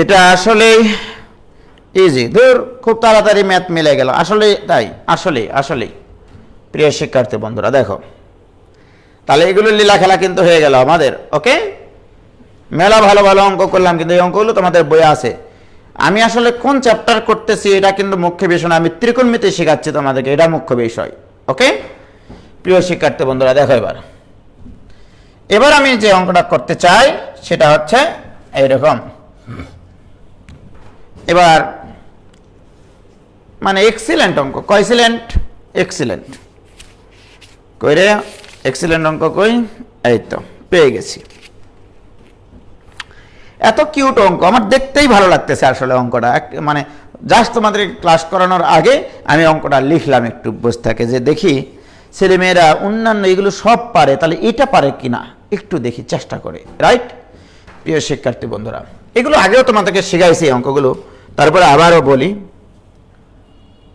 এটা আসলে ইজি। ধর, খুব তাড়াতাড়ি ম্যাথ মিলে গেল। আসলে তাই, আসলে আসলে প্রিয় শিক্ষার্থী বন্ধুরা, দেখো তাহলে এগুলো লীলা খেলা কিন্তু হয়ে গেল আমাদের। ওকে, মেলা ভালো ভালো অঙ্ক করলাম, কিন্তু এই অঙ্কগুলো তোমাদের বইয়ে আছে। আমি আসলে কোন চ্যাপ্টার করতেছি এটা কিন্তু মুখ্য বিষয় না, আমি ত্রিকোণমিতি শেখাচ্ছি তোমাদেরকে, এটা মুখ্য বিষয়। ওকে প্রিয় শিক্ষার্থী বন্ধুরা, দেখো এবার আমি যে অঙ্কটা করতে চাই সেটা হচ্ছে এইরকম। এবার মানে এক্সিলেন্ট অঙ্ক, কয়সিলেন্ট? এক্সিলেন্ট। কই রে এক্সিলেন্ট অঙ্ক কই? এই তো পেয়ে গেছি। এত কিউট অঙ্ক, আমার দেখতেই ভালো লাগতেছে আসলে অঙ্কটা। মানে জাস্ট তোমাদের ক্লাস করানোর আগে আমি অঙ্কটা লিখলাম একটু বসে থাকে, যে দেখি ছেলেমেয়েরা অন্যান্য এগুলো সব পারে, তাহলে এটা পারে কিনা একটু দেখি, চেষ্টা করে। রাইট? প্রিয় শিক্ষার্থী বন্ধুরা, এগুলো আগেও তোমাদেরকে শেখাইছি অঙ্কগুলো, তারপরে আবারও বলি।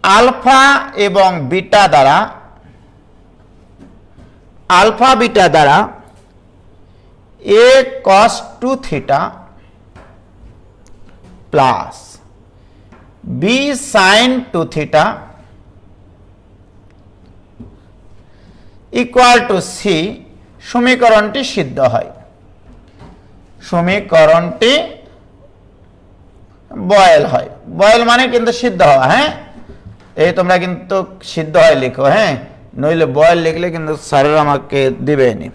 আলফা এবং বিটা দ্বারা, আলফা বিটা দ্বারা a cos 2 theta plus b sin 2 theta equal to c, সমীকরণটি সিদ্ধ হয়। সমীকরণটি বয়েল হয়। বয়েল মানে কিন্তু সিদ্ধ হওয়া। হ্যাঁ, এই তোমরা কিন্তু সিদ্ধ হয় লিখো, হ্যাঁ, নইলে বয়েল লিখলে কিন্তু স্যারের আমাকে দিবেনি।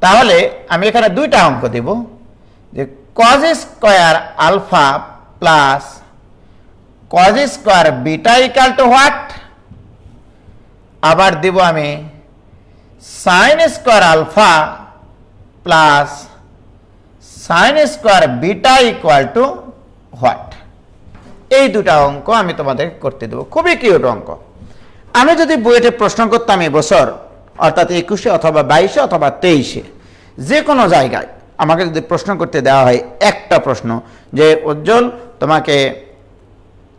তাহলে আমি এখানে দুইটা অঙ্ক দিব, যে cos square alpha plus cos square beta equal to what, আবার দিব আমি sin square alpha plus sin square beta equal to what. এই দুটা অঙ্ক আমি তোমাদের করতে দেব, খুবই কিউট অঙ্ক। আমি যদি বুয়েটে প্রশ্ন করতাম এবছর, অর্থাৎ 21-এ অথবা 22-এ অথবা 23-এ, যে কোনো জায়গায় আমাকে যদি প্রশ্ন করতে দেওয়া হয় একটা প্রশ্ন, যে উজ্জ্বল তোমাকে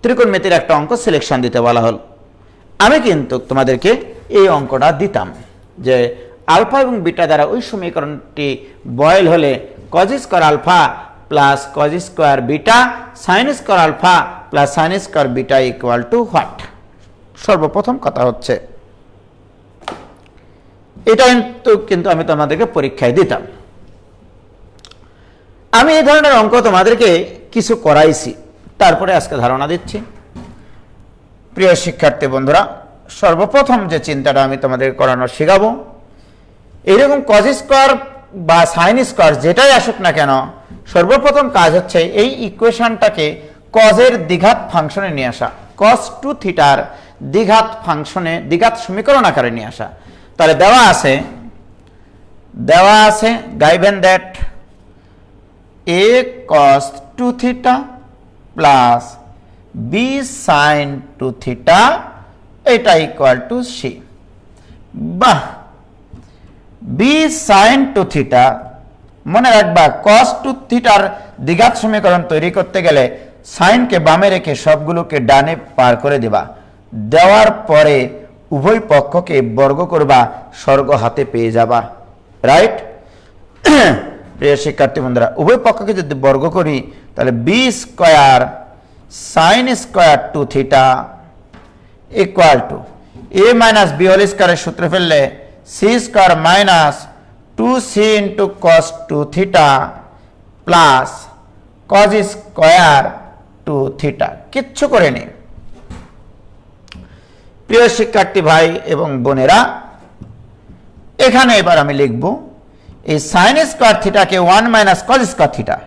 ত্রিকোণমিতির একটা অঙ্ক সিলেকশন দিতে বলা হল, আমি কিন্তু তোমাদেরকে এই অঙ্কটা দিতাম, যে আলফা এবং বিটা দ্বারা ওই সমীকরণটি বয়েল হলে cos square alpha plus cos square beta sin square alpha plus sin square beta equal to what. সর্বপ্রথম কথা হচ্ছে এটা কিন্তু আমি তোমাদেরকে পরীক্ষায় দিতাম। আমি এই ধরনের অঙ্ক তোমাদেরকে কিছু করাইছি, তারপরে আজকে ধারণা দিচ্ছি। প্রিয় শিক্ষার্থী বন্ধুরা, সর্বপ্রথম যে চিন্তাটা আমি তোমাদের করানো শেখাবো, এইরকম cos স্কয়ার বা sin স্কয়ার যেটাই আসুক না কেন, সর্বপ্রথম কাজ হচ্ছে এই ইকুয়েশনটাকে cos এর দ্বিঘাত ফাংশনে নিয়ে আসা, cos 2 থিটার দ্বিঘাত ফাংশনে, দ্বিঘাত সমীকরণ আকারে নিয়ে আসা। তাহলে দেওয়া আছে given that a cos 2 theta plus b sin 2 theta এটা ইকুয়াল টু c। বাহ, b sin 2 theta মনে রাখবা, cos 2 থিটার দ্বিঘাত সমীকরণ তৈরি করতে গেলে সাইনকে বামে রেখে সবগুলোকে ডানে পার করে দিবা, দেওয়ার পরে উভয় পক্ষকে বর্গ করবা, স্বর্গ হাতে পেয়ে যাবা। রাইট? প্রিয় শিক্ষার্থী বন্ধুরা, উভয় পক্ষকে যদি বর্গ করি তাহলে B square sine square 2 theta equal to A minus B whole স্কয়ারের সূত্র ফেললে C square minus 2c into cos 2 theta plus cos square 2 theta. কিচ্ছু করে নি। প্রিয় শিক্ষার্থী ভাই এবং বোনেরা, এখানে এবার আমি লিখব এই সাইন স্কোয়ার থিটাকে 1 minus cos square theta,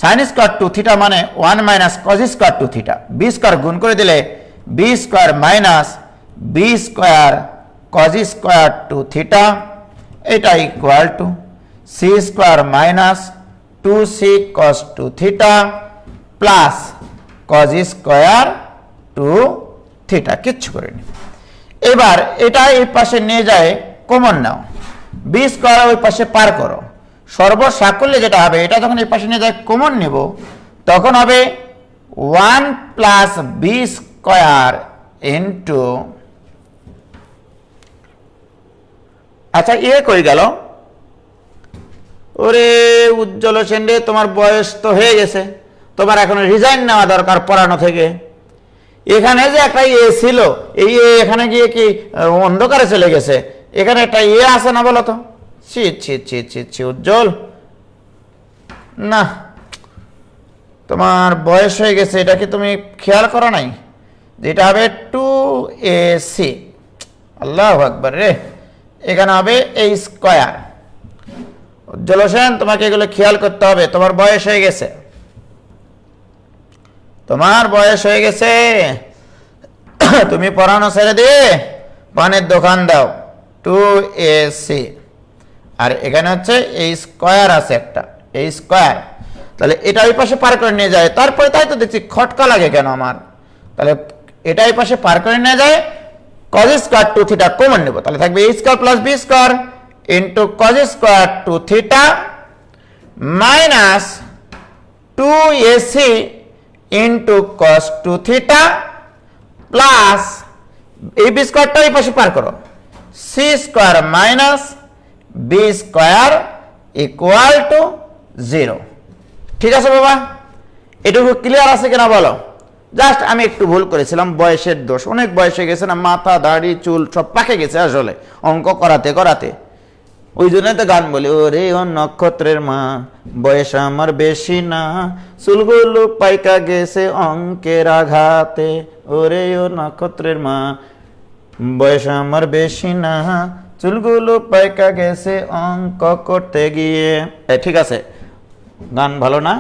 sine square 2 theta মানে 1 minus cos square 2 theta, B square গুণ করে দিলে B square minus B square cos square 2 theta, এটা equal to C square minus 2c cos 2 theta plus cos square 2 theta, কিচ্ছু করিনি। এবার এটা এই পাশে নিয়ে যায় কমন নাও, বি স্কোয়ার ওই পাশে পার করো, সর্বসাকল্যে যেটা হবে এটা যখন এই পাশে নিয়ে যায় কমন নেব তখন হবে 1 প্লাস বি স্কোয়ার ইন্টু, আচ্ছা এ কই গেল? ওরে উজ্জ্বল সেন রে, তোমার বয়স তো হয়ে গেছে, তোমার এখন রিজাইন নেওয়া দরকার পড়ানো থেকে। এখানে যে একটা এ ছিল, এই এখানে গিয়ে কি অন্ধকারে চলে গেছে? এখানে একটা এ আছে না বলো তো? ছি ছি ছি ছি ছি উজ্জ্বল, না তোমার বয়স হয়ে গেছে, এটা কি তুমি খেয়াল করো নাই? যেটা হবে 2ac, আল্লাহু আকবার রে, এখানে হবে a স্কয়ার। উজ্জ্বল হোসেন তোমাকে এগুলো খেয়াল করতে হবে, তোমার বয়স হয়ে গেছে, তোমার বয়স হয়ে গেছে, তুমি পড়ানো ছেড়ে দিয়ে পানের দোকান দাও। 2ac আর এখানে হচ্ছে এই স্কয়ার আছে একটা, এই স্কয়ার, তাহলে এটা ওই পাশে পার করে নিয়ে যায়, তারপরে তাই তো দেখছি খটকা লাগে কেন আমার, তাহলে এটা এই পাশে পার করে নিয়ে যায়, cos স্কয়ার 2 থিটা কমন নেব, তাহলে থাকবে a square plus b square into cos square 2 theta minus 2ac into cos 2 theta plus এই বি স্কয়ারটা এই পাশে পার করো, C square minus B square equal to 0। ঠিক আছে বাবা, এটুকু ক্লিয়ার আছে কিনা বলো? জাস্ট আমি একটু ভুল করেছিলাম, বয়সের দোষ, অনেক বয়স হয়ে গেছে না, মাথা দাড়ি চুল সব পাকে গেছে আসলে অঙ্ক করাতে করাতে, ওই জন্য তো গান বলি, ওরে ও নক্ষত্রের মা বয়স আমার বেশি না, চুলগুলো পাইকা গেছে অঙ্কের আঘাতে, ওরে ও নক্ষত্রের মা বয়স আমার বেশি না, চুলগুলো পাইকা গেছে অঙ্ক করতে গিয়ে। ঠিক আছে, গান ভালো না?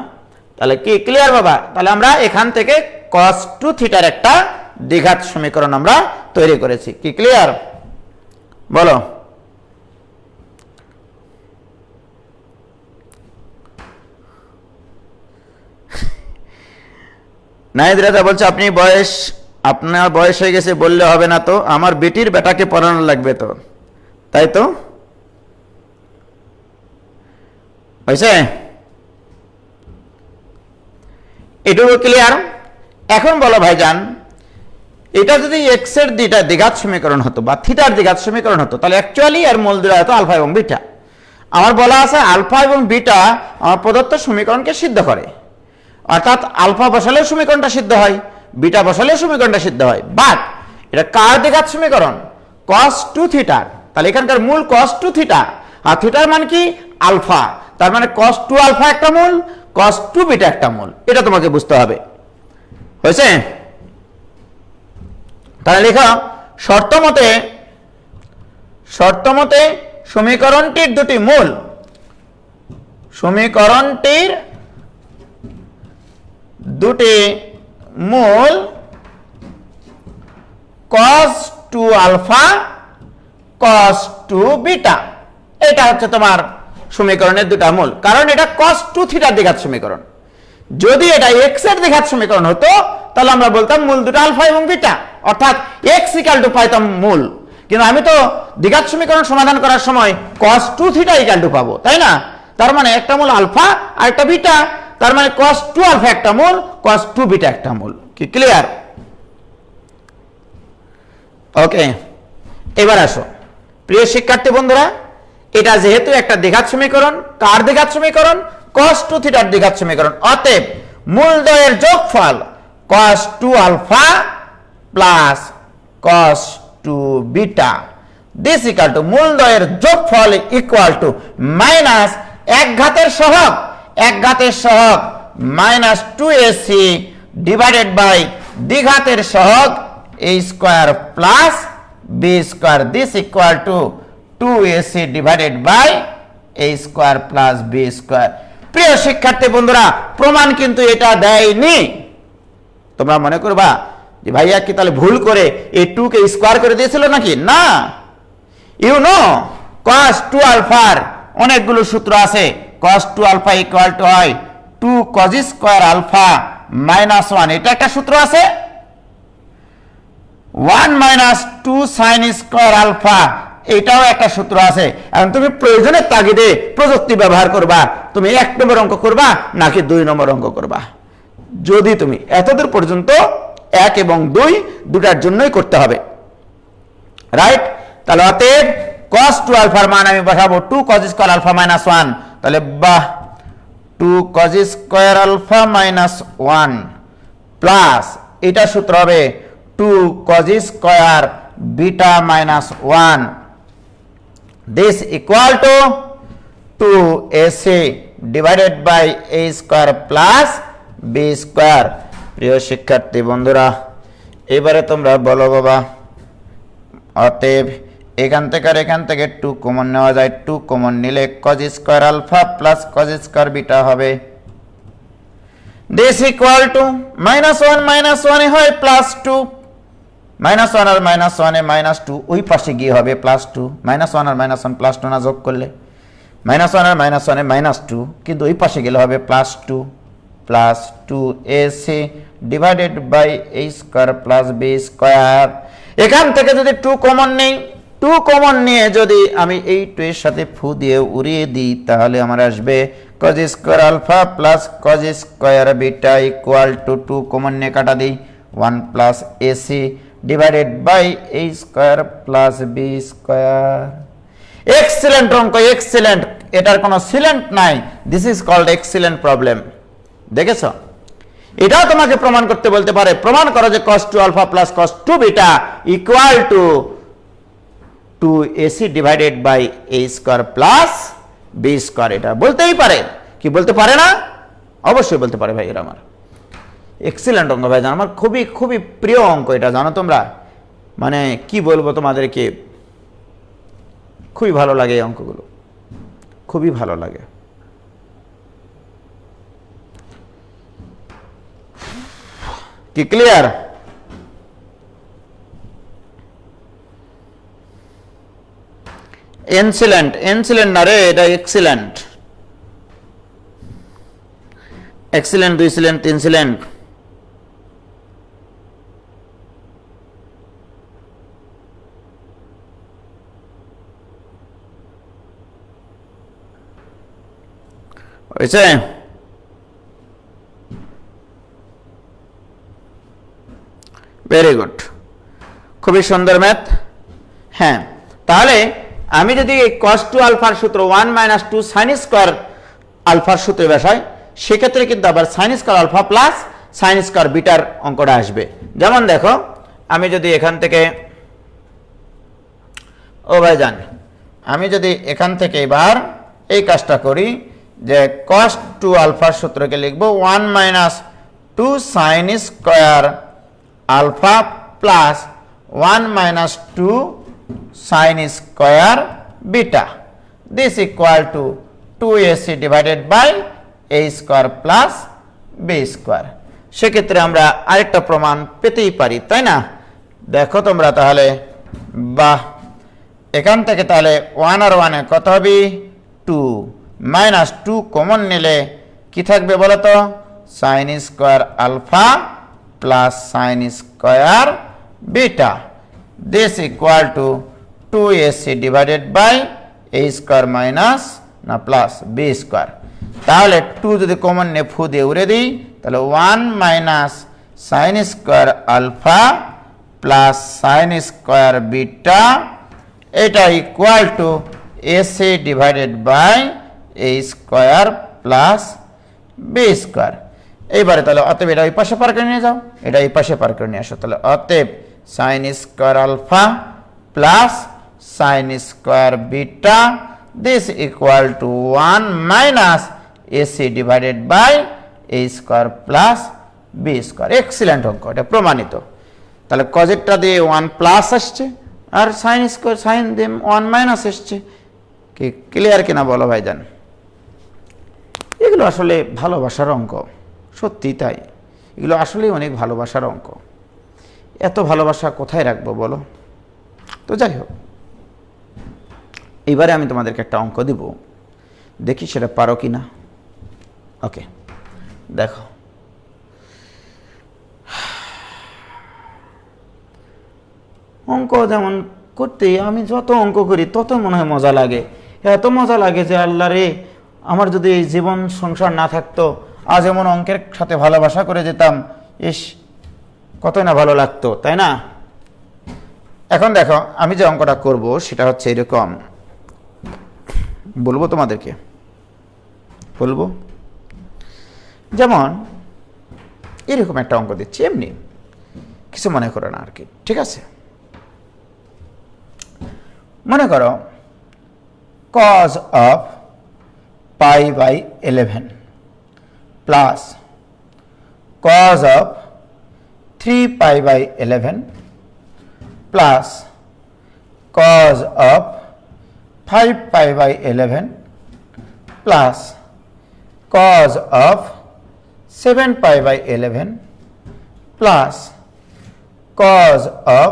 তাহলে কি ক্লিয়ার বাবা? তাহলে আমরা এখান থেকে cos 2 থিটার একটা দ্বিঘাত সমীকরণ আমরা তৈরি করেছি। কি ক্লিয়ার বলো? নাহিদ রাজা বলছে আপনার বয়স হয়ে গেছে বললে হবে না তো, আমার বেটির বেটাকে পড়ানো লাগবে তো, তাই তো হয়েছে? এটুকু ক্লিয়ার? এখন বলো ভাইজান, এটা যদি এক্স এর দ্বিঘাত সমীকরণ হতো বা থিটার দ্বিঘাত সমীকরণ হতো, তাহলে অ্যাকচুয়ালি এর মূল দুটো হতো আলফা এবং বিটা। আমার বলা আছে আলফা এবং বিটা আমার প্রদত্ত সমীকরণকে সিদ্ধ করে, অর্থাৎ আলফা বসালেও সমীকরণটা সিদ্ধ হয়, বিটা বসালেও সমীকরণটা সিদ্ধ হয়। বাট এটা কার দ্বিঘাত সমীকরণ? cos 2 থিটার। তাহলে এখানকার মূল cos 2 থিটা, আর থিটার মান কি? আলফা, তার মানে cos 2 আলফা একটা মূল, cos 2 বিটা একটা মূল, এটা তোমাকে বুঝতে হবে। হয়েছে? তাহলে লেখা শর্তমতে সমীকরণটির দুটি মূল, সমীকরণটির দুটি মূল cos 2 আলফা cos 2 বিটা, এটা হচ্ছে তোমার সমীকরণের দুটা মূল, কারণ এটা cos 2 থিটার দ্বিঘাত সমীকরণ। যদি এটা x এর দ্বিঘাত সমীকরণ হতো তাহলে আমরা বলতাম মূল দুটো আলফা এবং বিটা, অর্থাৎ x ইকুয়াল টু পাইতাম মূল, কিন্তু আমি তো দ্বিঘাত সমীকরণ সমাধান করার সময় cos 2 থিটা ইকুয়াল টু পাবো, তাই না? তার মানে একটা মূল আলফা আর একটা বিটা, তার মানে cos 2 আলফা একটা মূল, cos 2 বিটা একটা মূল। কি ক্লিয়ার? ওকে, এবার আসো প্রিয় শিক্ষার্থী বন্ধুরা, এটা যেহেতু একটা দ্বিঘাত সমীকরণ, কার দ্বিঘাত সমীকরণ? cos 2 থিটার দ্বিঘাত সমীকরণ। অতএব মূলদ্বয়ের যোগফল cos 2 alpha plus cos 2 beta, this equal to মূলদ্বয়ের যোগফল ইকুয়াল টু মাইনাস এক ঘাতের সহগ মাইনাস 2ac ডিভাইডেড বাই দ্বিঘাতের সহগ a square plus b square, this equal to 2ac divided by a square plus b square. প্রিয় শিক্ষার্থী বন্ধুরা, প্রমাণ কিন্তু এটা দেয়নি। তোমরা মনে করবা যে ভাইয়া কি তাহলে ভুল করে এই 2 কে স্কয়ার করে দিয়েছিল নাকি? না, ইউ নো cos 2 আলফার অনেকগুলো সূত্র আছে। cos 2 আলফা ইকুয়াল টু হয় 2 cos স্কয়ার আলফা মাইনাস 1, এটা একটা সূত্র আছে। 1 মাইনাস 2 sin স্কয়ার আলফা, এটাও একটা সূত্র আছে। এখন তুমি প্রয়োজনের তাগিদে প্রযুক্তি ব্যবহার করবা, তুমি 1 নম্বর অঙ্ক করবা নাকি 2 নম্বর অঙ্ক করবা। যদি তুমি এতদূর পর্যন্ত 1 এবং 2 দুটার জন্যই করতে হবে, রাইট? তাহলে অতএব cos 2 আলফার মান আমি বসাবো 2 cos স্কয়ার আলফা মাইনাস 1, তাহলে বাহ 2 cos square alpha minus 1 plus এটা সূত্র হবে 2 cos square beta minus 1, this equal to 2ac divided by a square plus b square. প্রিয় শিক্ষার্থী বন্ধুরা, এবারে তোমরা বলো বাবা, অতএব এখান থেকে 2 কমন নেওয়া যায়, 2 কমন নিলে cos square alpha plus cos square beta হবে। this equal to -1 এ হয় +2, -1 আর -1 এ -2, ওই পাশে গিয়ে হবে +2, -1 আর -1 +2 না যোগ করলে, -1 আর -1 এ -2, কিন্তু ওই পাশে গেলে হবে +2 plus 2ac divided by a square plus b square. এখান থেকে যদি 2 কমন নেই, 2 কমন নিয়ে যদি আমি এই 2 এর সাথে ফু দিয়ে উড়িয়ে দিই, তাহলে আমার আসবে cos square alpha plus cos square beta equal to 2 common নিয়ে কাটা দিই 1 plus ac divided by a square plus b square. Excellent অঙ্ক, এক্সিলেন্ট, এটার কোনো সিলেন্ট নাই। This is called excellent problem. দেখেছো? এটাও তোমাকে প্রমাণ করতে বলতে পারে, প্রমাণ করো যে cos 2 alpha plus cos 2 beta equal to 2ac divided by a square plus b square. এটা বলতেই পারে, কি বলতে পারে না? অবশ্যই বলতে পারে ভাই। এরা আমার এক্সিলেন্ট অঙ্ক ভাই, আমার খুবই খুবই প্রিয় অঙ্ক এটা, জানো তোমরা। মানে কি বলবো তোমাদেরকে, খুবই ভালো লাগে এই অঙ্কগুলো, খুবই ভালো লাগে। কি ক্লিয়ার? এনসিলেন্ট, এনসিলেন্ট না রে, এটা এক্সিলেন্ট। এক্সিলেন্ট, 2 সিলেন্ট, 3 সিলেন্ট। হয়েছে? ভেরি গুড, খুবই সুন্দর ম্যাথ। হ্যাঁ, তাহলে আমি যদি cos 2 আলফার সূত্র 1 - 2 sin স্কয়ার আলফার সূত্রে বসাই, সেক্ষেত্রে কিন্তু আবার sin square alpha plus sin square বিটার অঙ্কটা আসবে। যেমন দেখো, আমি যদি এখান থেকে, ও ভাইজান, আমি যদি এখান থেকে এবার এই কাজটা করি যে cos 2 আলফার সূত্রকে লিখব 1 - 2 sin square alpha plus 1 - 2 sin square beta, this equal to 2ac divided by a square plus b square. সেক্ষেত্রে আমরা আরেকটা প্রমাণ পেতেই পারি, তাই না? দেখো তোমরা তাহলে, বাহ, এখান থেকে তাহলে 1 আর 1 এ কত হবে? 2, -2 কমন নিলে কি থাকবে বলো তো? sin square alpha plus sin square beta, this equal to 2ac divided by a square minus না প্লাস b স্কয়ার। তাহলে 2 যদি কমন নিয়ে ফু দিয়ে উড়ে দিই, তাহলে 1 minus sin square alpha plus sin square beta, এটা equal to ac divided by a square plus b square. এইবারে তাহলে অতএব এটা এই পাশে পার করে নিয়ে যাও, এটা এই পাশে পার করে নিয়ে আসো। তাহলে অতএব sin square alpha plus sin square beta, this equal to 1 minus ac divided by a square plus b square. Excellent অঙ্ক, এটা প্রমাণিত। তাহলে কজেরটা দিয়ে 1 প্লাস আসছে আর সাইন স্কোয়ার সাইন দিয়ে 1 মাইনাস এসছে। কি ক্লিয়ার কিনা বলো ভাইজান? এগুলো আসলে ভালোবাসার অঙ্ক, সত্যি তাই, এগুলো আসলেই অনেক ভালোবাসার অঙ্ক। এত ভালোবাসা কোথায় রাখবো বলো? তো যাই হোক, এবারে আমি তোমাদেরকে একটা অঙ্ক দিব, দেখি সেটা পারো কি না। ওকে, দেখো অঙ্ক যেমন করতে আমি যত অঙ্ক করি তত মনে হয় মজা লাগে, এত মজা লাগে যে আল্লাহ রে, আমার যদি এই জীবন সংসার না থাকতো, আজ এমন অঙ্কের সাথে ভালোবাসা করে যেতাম, ইস কতই না ভালো লাগতো, তাই না? এখন দেখো আমি যে অঙ্কটা করব সেটা হচ্ছে এরকম, বলবো তোমাদেরকে, বলবো যেমন এরকম একটা অঙ্ক দিচ্ছি, এমনি কিছু মনে করো না আর কি, ঠিক আছে? মনে করো cos of pi by 11 plus cos of 3 pi by 11 plus cos of 5 pi by 11 plus cos of 7 pi by 11 plus cos of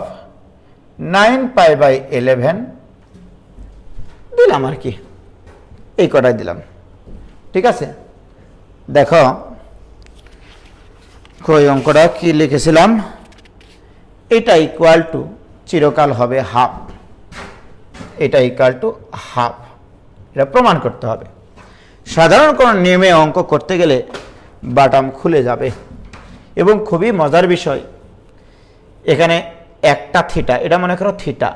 9 pi by 11 দিলাম আর কি, এই কটাই দিলাম, ঠিক আছে? দেখো কই অঙ্কটা কি লিখেছিলাম, এটা ইকুয়াল টু চিরকাল হবে হাফ, এটা ইকুয়াল টু হাফ, এটা প্রমাণ করতে হবে। সাধারণ কোনো নিয়মে অঙ্ক করতে গেলে বাটাম খুলে যাবে, এবং খুবই মজার বিষয়, এখানে একটা থিটা, এটা মনে করো থিটা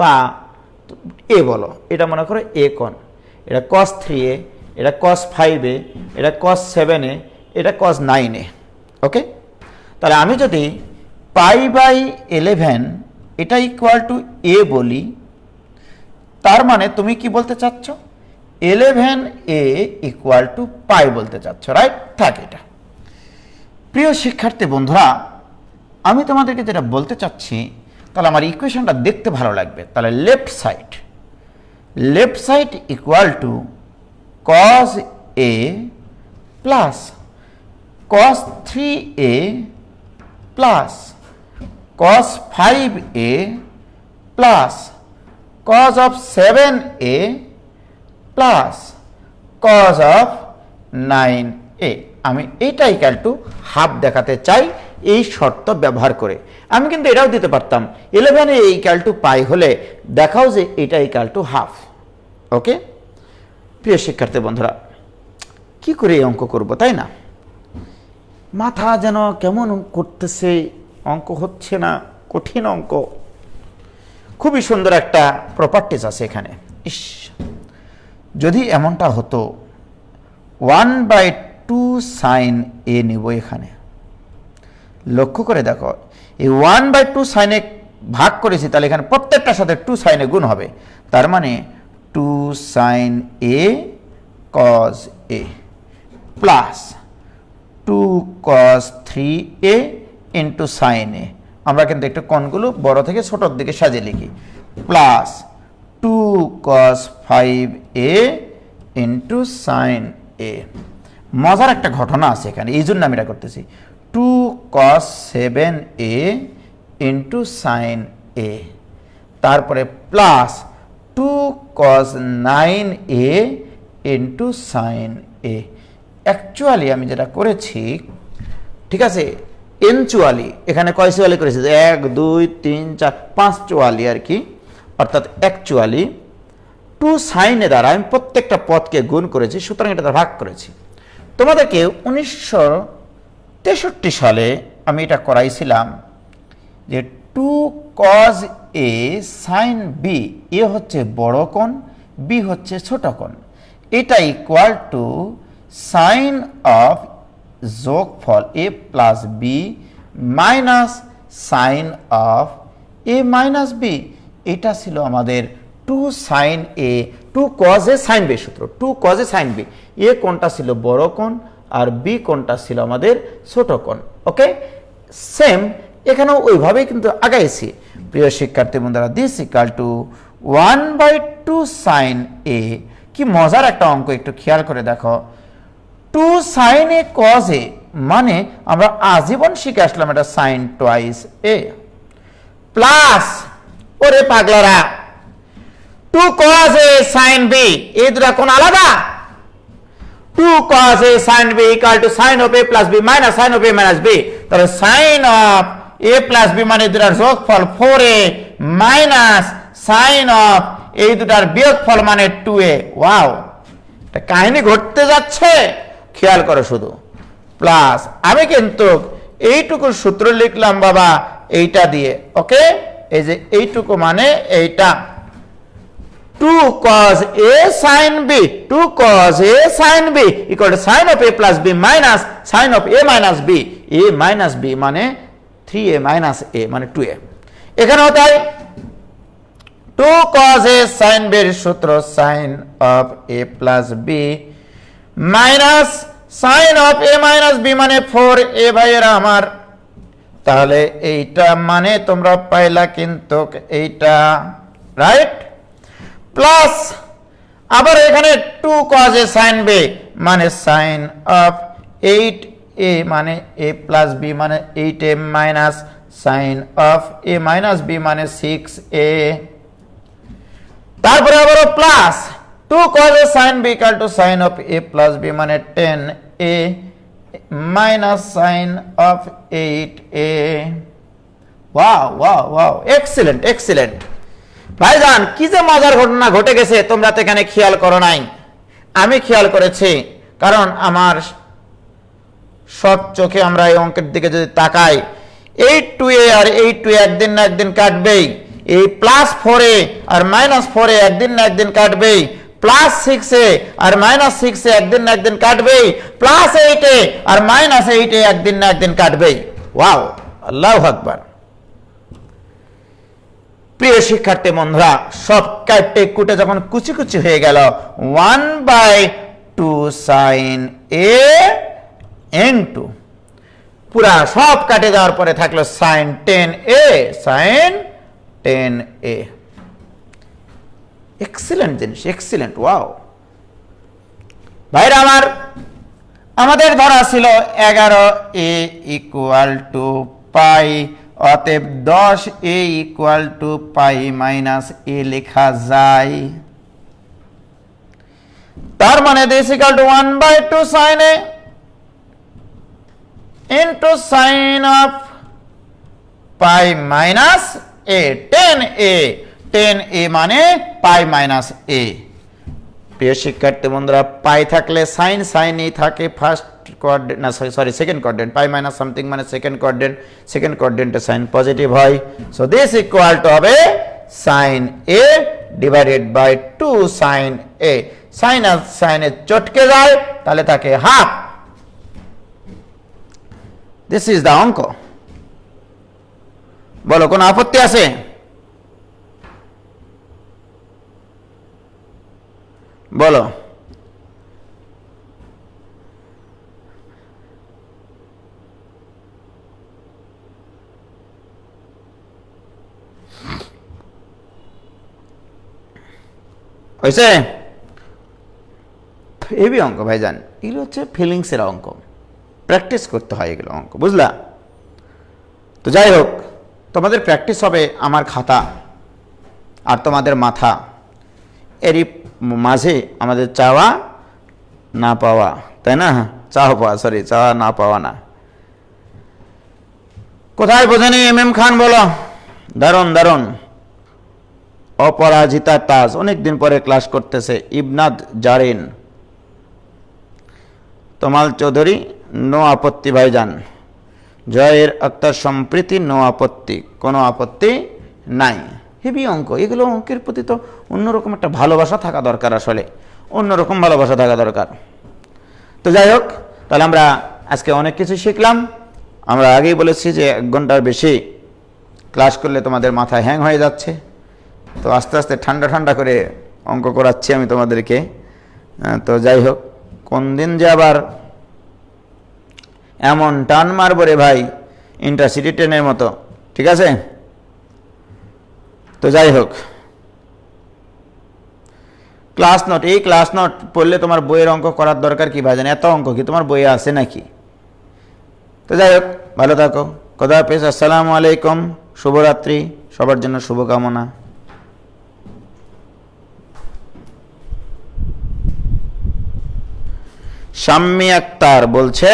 বা এ বলো, এটা মনে করো এ কোণ, এটা cos 3a, এটা cos 5a, এটা cos 7a, এটা cos 9a, ওকে? তাহলে আমি যদি পাই বাই 11 এটা ইকুয়াল টু এ বলি, তার মানে তুমি কি বলতে চাচ্ছ? 11a ইকুয়াল টু পাই বলতে চাচ্ছ, রাইট? থাক এটা। প্রিয় শিক্ষার্থী বন্ধুরা, আমি তোমাদেরকে যেটা বলতে চাচ্ছি, তাহলে আমার ইকুয়েশনটা দেখতে ভালো লাগবে। তাহলে left side equal to cos a plus cos 3a plus cos 5a plus cos of 7a plus cos of 9a। আমি এইটা ইকুয়াল টু হাফ দেখাতে চাই এই শর্ত ব্যবহার করে। আমি কিন্তু এটাও দিতে পারতাম 11 ইকুয়াল টু পাই হলে দেখাও যে এটা ইকুয়াল টু হাফ, ওকে? প্রিয় শিক্ষার্থী বন্ধুরা, কি করে এই অঙ্ক করব, তাই না? মাথা যেন কেমন করতেছে, অঙ্ক হচ্ছে না, কঠিন অঙ্ক। খুবই সুন্দর একটা প্রপার্টিজ আছে এখানে। ইস, যদি এমনটা হতো 1/2 সাইন এ নিব এখানে, লক্ষ্য করে দেখো এই 1/2 সাইনে ভাগ করেছি, তাহলে এখানে প্রত্যেকটার সাথে 2 সাইনে গুণ হবে, তার মানে 2 sine A cos a plus 2 cos 3a into sine A, আমরা কিন্তু একটু কোণগুলো বড় থেকে ছোটোর দিকে সাজিয়ে লিখি, plus 2 cos 5a into sine A. মজার একটা ঘটনা আছে এখানে, এই জন্য আমি এটা করতেছি, 2 cos 7a into sine A, তারপরে plus 2 cos 9a into sine A. Actually আমি যেটা করেছি, ঠিক আছে, এনচুয়ালি এখানে কয় চুয়ালি করেছি, 1 2 3 4 5 চুয়ালি আর কি, অর্থাৎ অ্যাকচুয়ালি 2 সাইনে দ্বারা আমি প্রত্যেকটা পদকে গুণ করেছি, সুতরাং এটা দ্বারা ভাগ করেছি। তোমাদেরকে 1963 সালে আমি এটা করাইছিলাম যে 2 cos a sin b, এ হচ্ছে বড় কোণ, বি হচ্ছে ছোট কোণ, এটা ইকুয়াল টু সাইন অফ যোগফল a plus B minus sine of a minus B. এটা ছিল আমাদের 2 sine A, 2 cos a sin b সূত্র, 2 cos a sin b। এ কোণটা ছিল বড় কোণ আর বি কোণটা ছিল আমাদের ছোট কোণ, ওকে? সেম এখানেও ওইভাবেই কিন্তু আগাইছি, প্রিয় শিক্ষার্থী বন্ধুরা, দিস ইকুয়াল টু 1/2 সাইন এ। কি মজার একটা অঙ্ক, একটু খেয়াল করে দেখো। 2 সাইন এ কজ এ মানে আমরা আজীবন শিখে আসলাম এটা সাইন টুয়াইস এ, প্লাস ওরে পাগলারা 2 cos a sin b, এই দুটো কোন আলাদা? 2 cos a sin b equal to sin of a plus b minus sin of a minus b। তাহলে sin of a plus b মানে দুটার যোগফল 4a মাইনাস sin of এই দুটার বিয়োগফল মানে 2a। ওয়াও, এটা কাহিনী ঘটতে যাচ্ছে, খেয়াল করো শুধু। প্লাস আমি কিন্তু এইটুকু সূত্র লিখলাম বাবা এইটা দিয়ে, ওকে? এই যে এইটুকু মানে এইটা 2 cos a sin b, 2 cos a sin b equal to sin of a plus b minus sin of a minus b, a minus b মানে 3a minus a মানে 2a। এখানেও তাই 2 cos a sin b এর সূত্র sin of a plus b minus sin of a minus b মানে 4a ভাইয়েরা আমার। তাহলে এইটা মানে তোমরা পাইলা কিন্তু এইটা, রাইট? প্লাস আবার এখানে 2 cos a sin b মানে sin of 8a মানে a plus b মানে 8a minus sin of a minus b মানে 6a। তারপরে আবার plus 2 cos a sin b equal to sin of a plus b মানে 10a minus sin of 8a। Wow wow wow, excellent excellent ভাইজান, কি যে মজার ঘটনা ঘটে গেছে, তোমরা তো এখানে খেয়াল করো নাই, আমি খেয়াল করেছি। কারণ আমার সব চোখে আমরা এই অঙ্কের দিকে যদি তাকাই, এই 2a আর এই 2a একদিন না একদিন কাটবেই, এই প্লাস 4a আর মাইনাস 4a একদিন না একদিন কাটবেই, প্লাস 6a আর মাইনাস 6a একদিন না একদিন কাটবেই, প্লাস 8a আর মাইনাস 8a একদিন না একদিন কাটবেই। ওয়াও, আল্লাহু আকবার। প্রিয় শিক্ষার্থী বন্ধুরা, সব কাটে কুটে যখন কুচি কুচি হয়ে গেল, 1/2 sin a into পুরা সব কাটে যাওয়ার পরে থাকলো sin 10a, sin 10a। Excellent জিনিস, এক্সিলেন্ট, ওয়াও ভাইরা আমার। আমাদের ধরা ছিল 11a ইকুয়াল টু পাই, অতএব 10a equal to pi minus a লেখা যায়। তার মানে this equal two 1/2 sin a into sin of pi minus a, 10a, 10a মানে পাই মাইনাস a। প্রিয় শিক্ষার্থী বন্ধুরা, পাই থাকলে সাইন, সাইনই থাকে ফার্স্ট কোয়াড্রেন্ট, না sorry second quadrant, pi minus something মানে সেকেন্ড কোয়াড্রেন্ট, সেকেন্ড কোয়াড্রেন্টে সাইন পজিটিভ হয়। সো দিস ইকুয়াল টু হবে sine A divided by 2 sine A. Sine আর সাইনে চটকে যায়, তাহলে থাকে হাফ। দিস ইজ দ্য অঙ্ক। বলো, কোনো আপত্তি আছে? বলো। হয়েছে? এবি অঙ্ক ভাইজান, এগুলো হচ্ছে ফিলিংসের অঙ্ক, প্র্যাকটিস করতে হয় এগুলো অঙ্ক, বুঝলা? তো যাই হোক, তোমাদের প্র্যাকটিস হবে আমার খাতা আর তোমাদের মাথা, এরই মাঝে আমাদের চাওয়া না পাওয়া, তাই না? চাওয়া পাওয়া, সরি চাওয়া না পাওয়া না। কোথায় বোঝেনি এম খান, বলো। দারুণ দারুণ। অপরাজিতা তাজ অনেকদিন পরে ক্লাস করতেছে। ইবনাদ জারিন, তমাল চৌধুরী, নো আপত্তি ভাইজান। জয়ের আক্তার সম্প্রীতি, নো আপত্তি, কোনো আপত্তি নাই। হেভি অঙ্ক, এগুলো অঙ্কের প্রতি তো অন্যরকম একটা ভালোবাসা থাকা দরকার, আসলে অন্যরকম ভালোবাসা থাকা দরকার। তো যাই হোক, তাহলে আমরা আজকে অনেক কিছু শিখলাম। আমরা আগেই বলেছি যে 1 ঘন্টার বেশি ক্লাস করলে তোমাদের মাথায় হ্যাং হয়ে যাচ্ছে। তো আস্তে আস্তে ঠান্ডা ঠান্ডা করে অঙ্ক করাচ্ছি আমি তোমাদেরকে। তো যাই হোক, কোন দিন যে আবার এমন টান মারবো রে ভাই, ইন্টারসিটি ট্রেনের মতো, ঠিক আছে? তো যাই হোক, ক্লাস নোট, এই ক্লাস নোট পড়লে তোমার বইয়ের অঙ্ক করার দরকার কি ভাইজান? এত অঙ্ক কি তোমার বইয়ে আছে নাকি? তো যাই হোক, ভালো থাকো, খোদা হাফেজ, আসসালামু আলাইকুম, শুভরাত্রি, সবার জন্য শুভকামনা। শাম্মী আক্তার বলছে,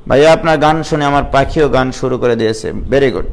ভাইয়া আপনার গান শুনে আমার পাখিও গান শুরু করে দিয়েছে। Very good.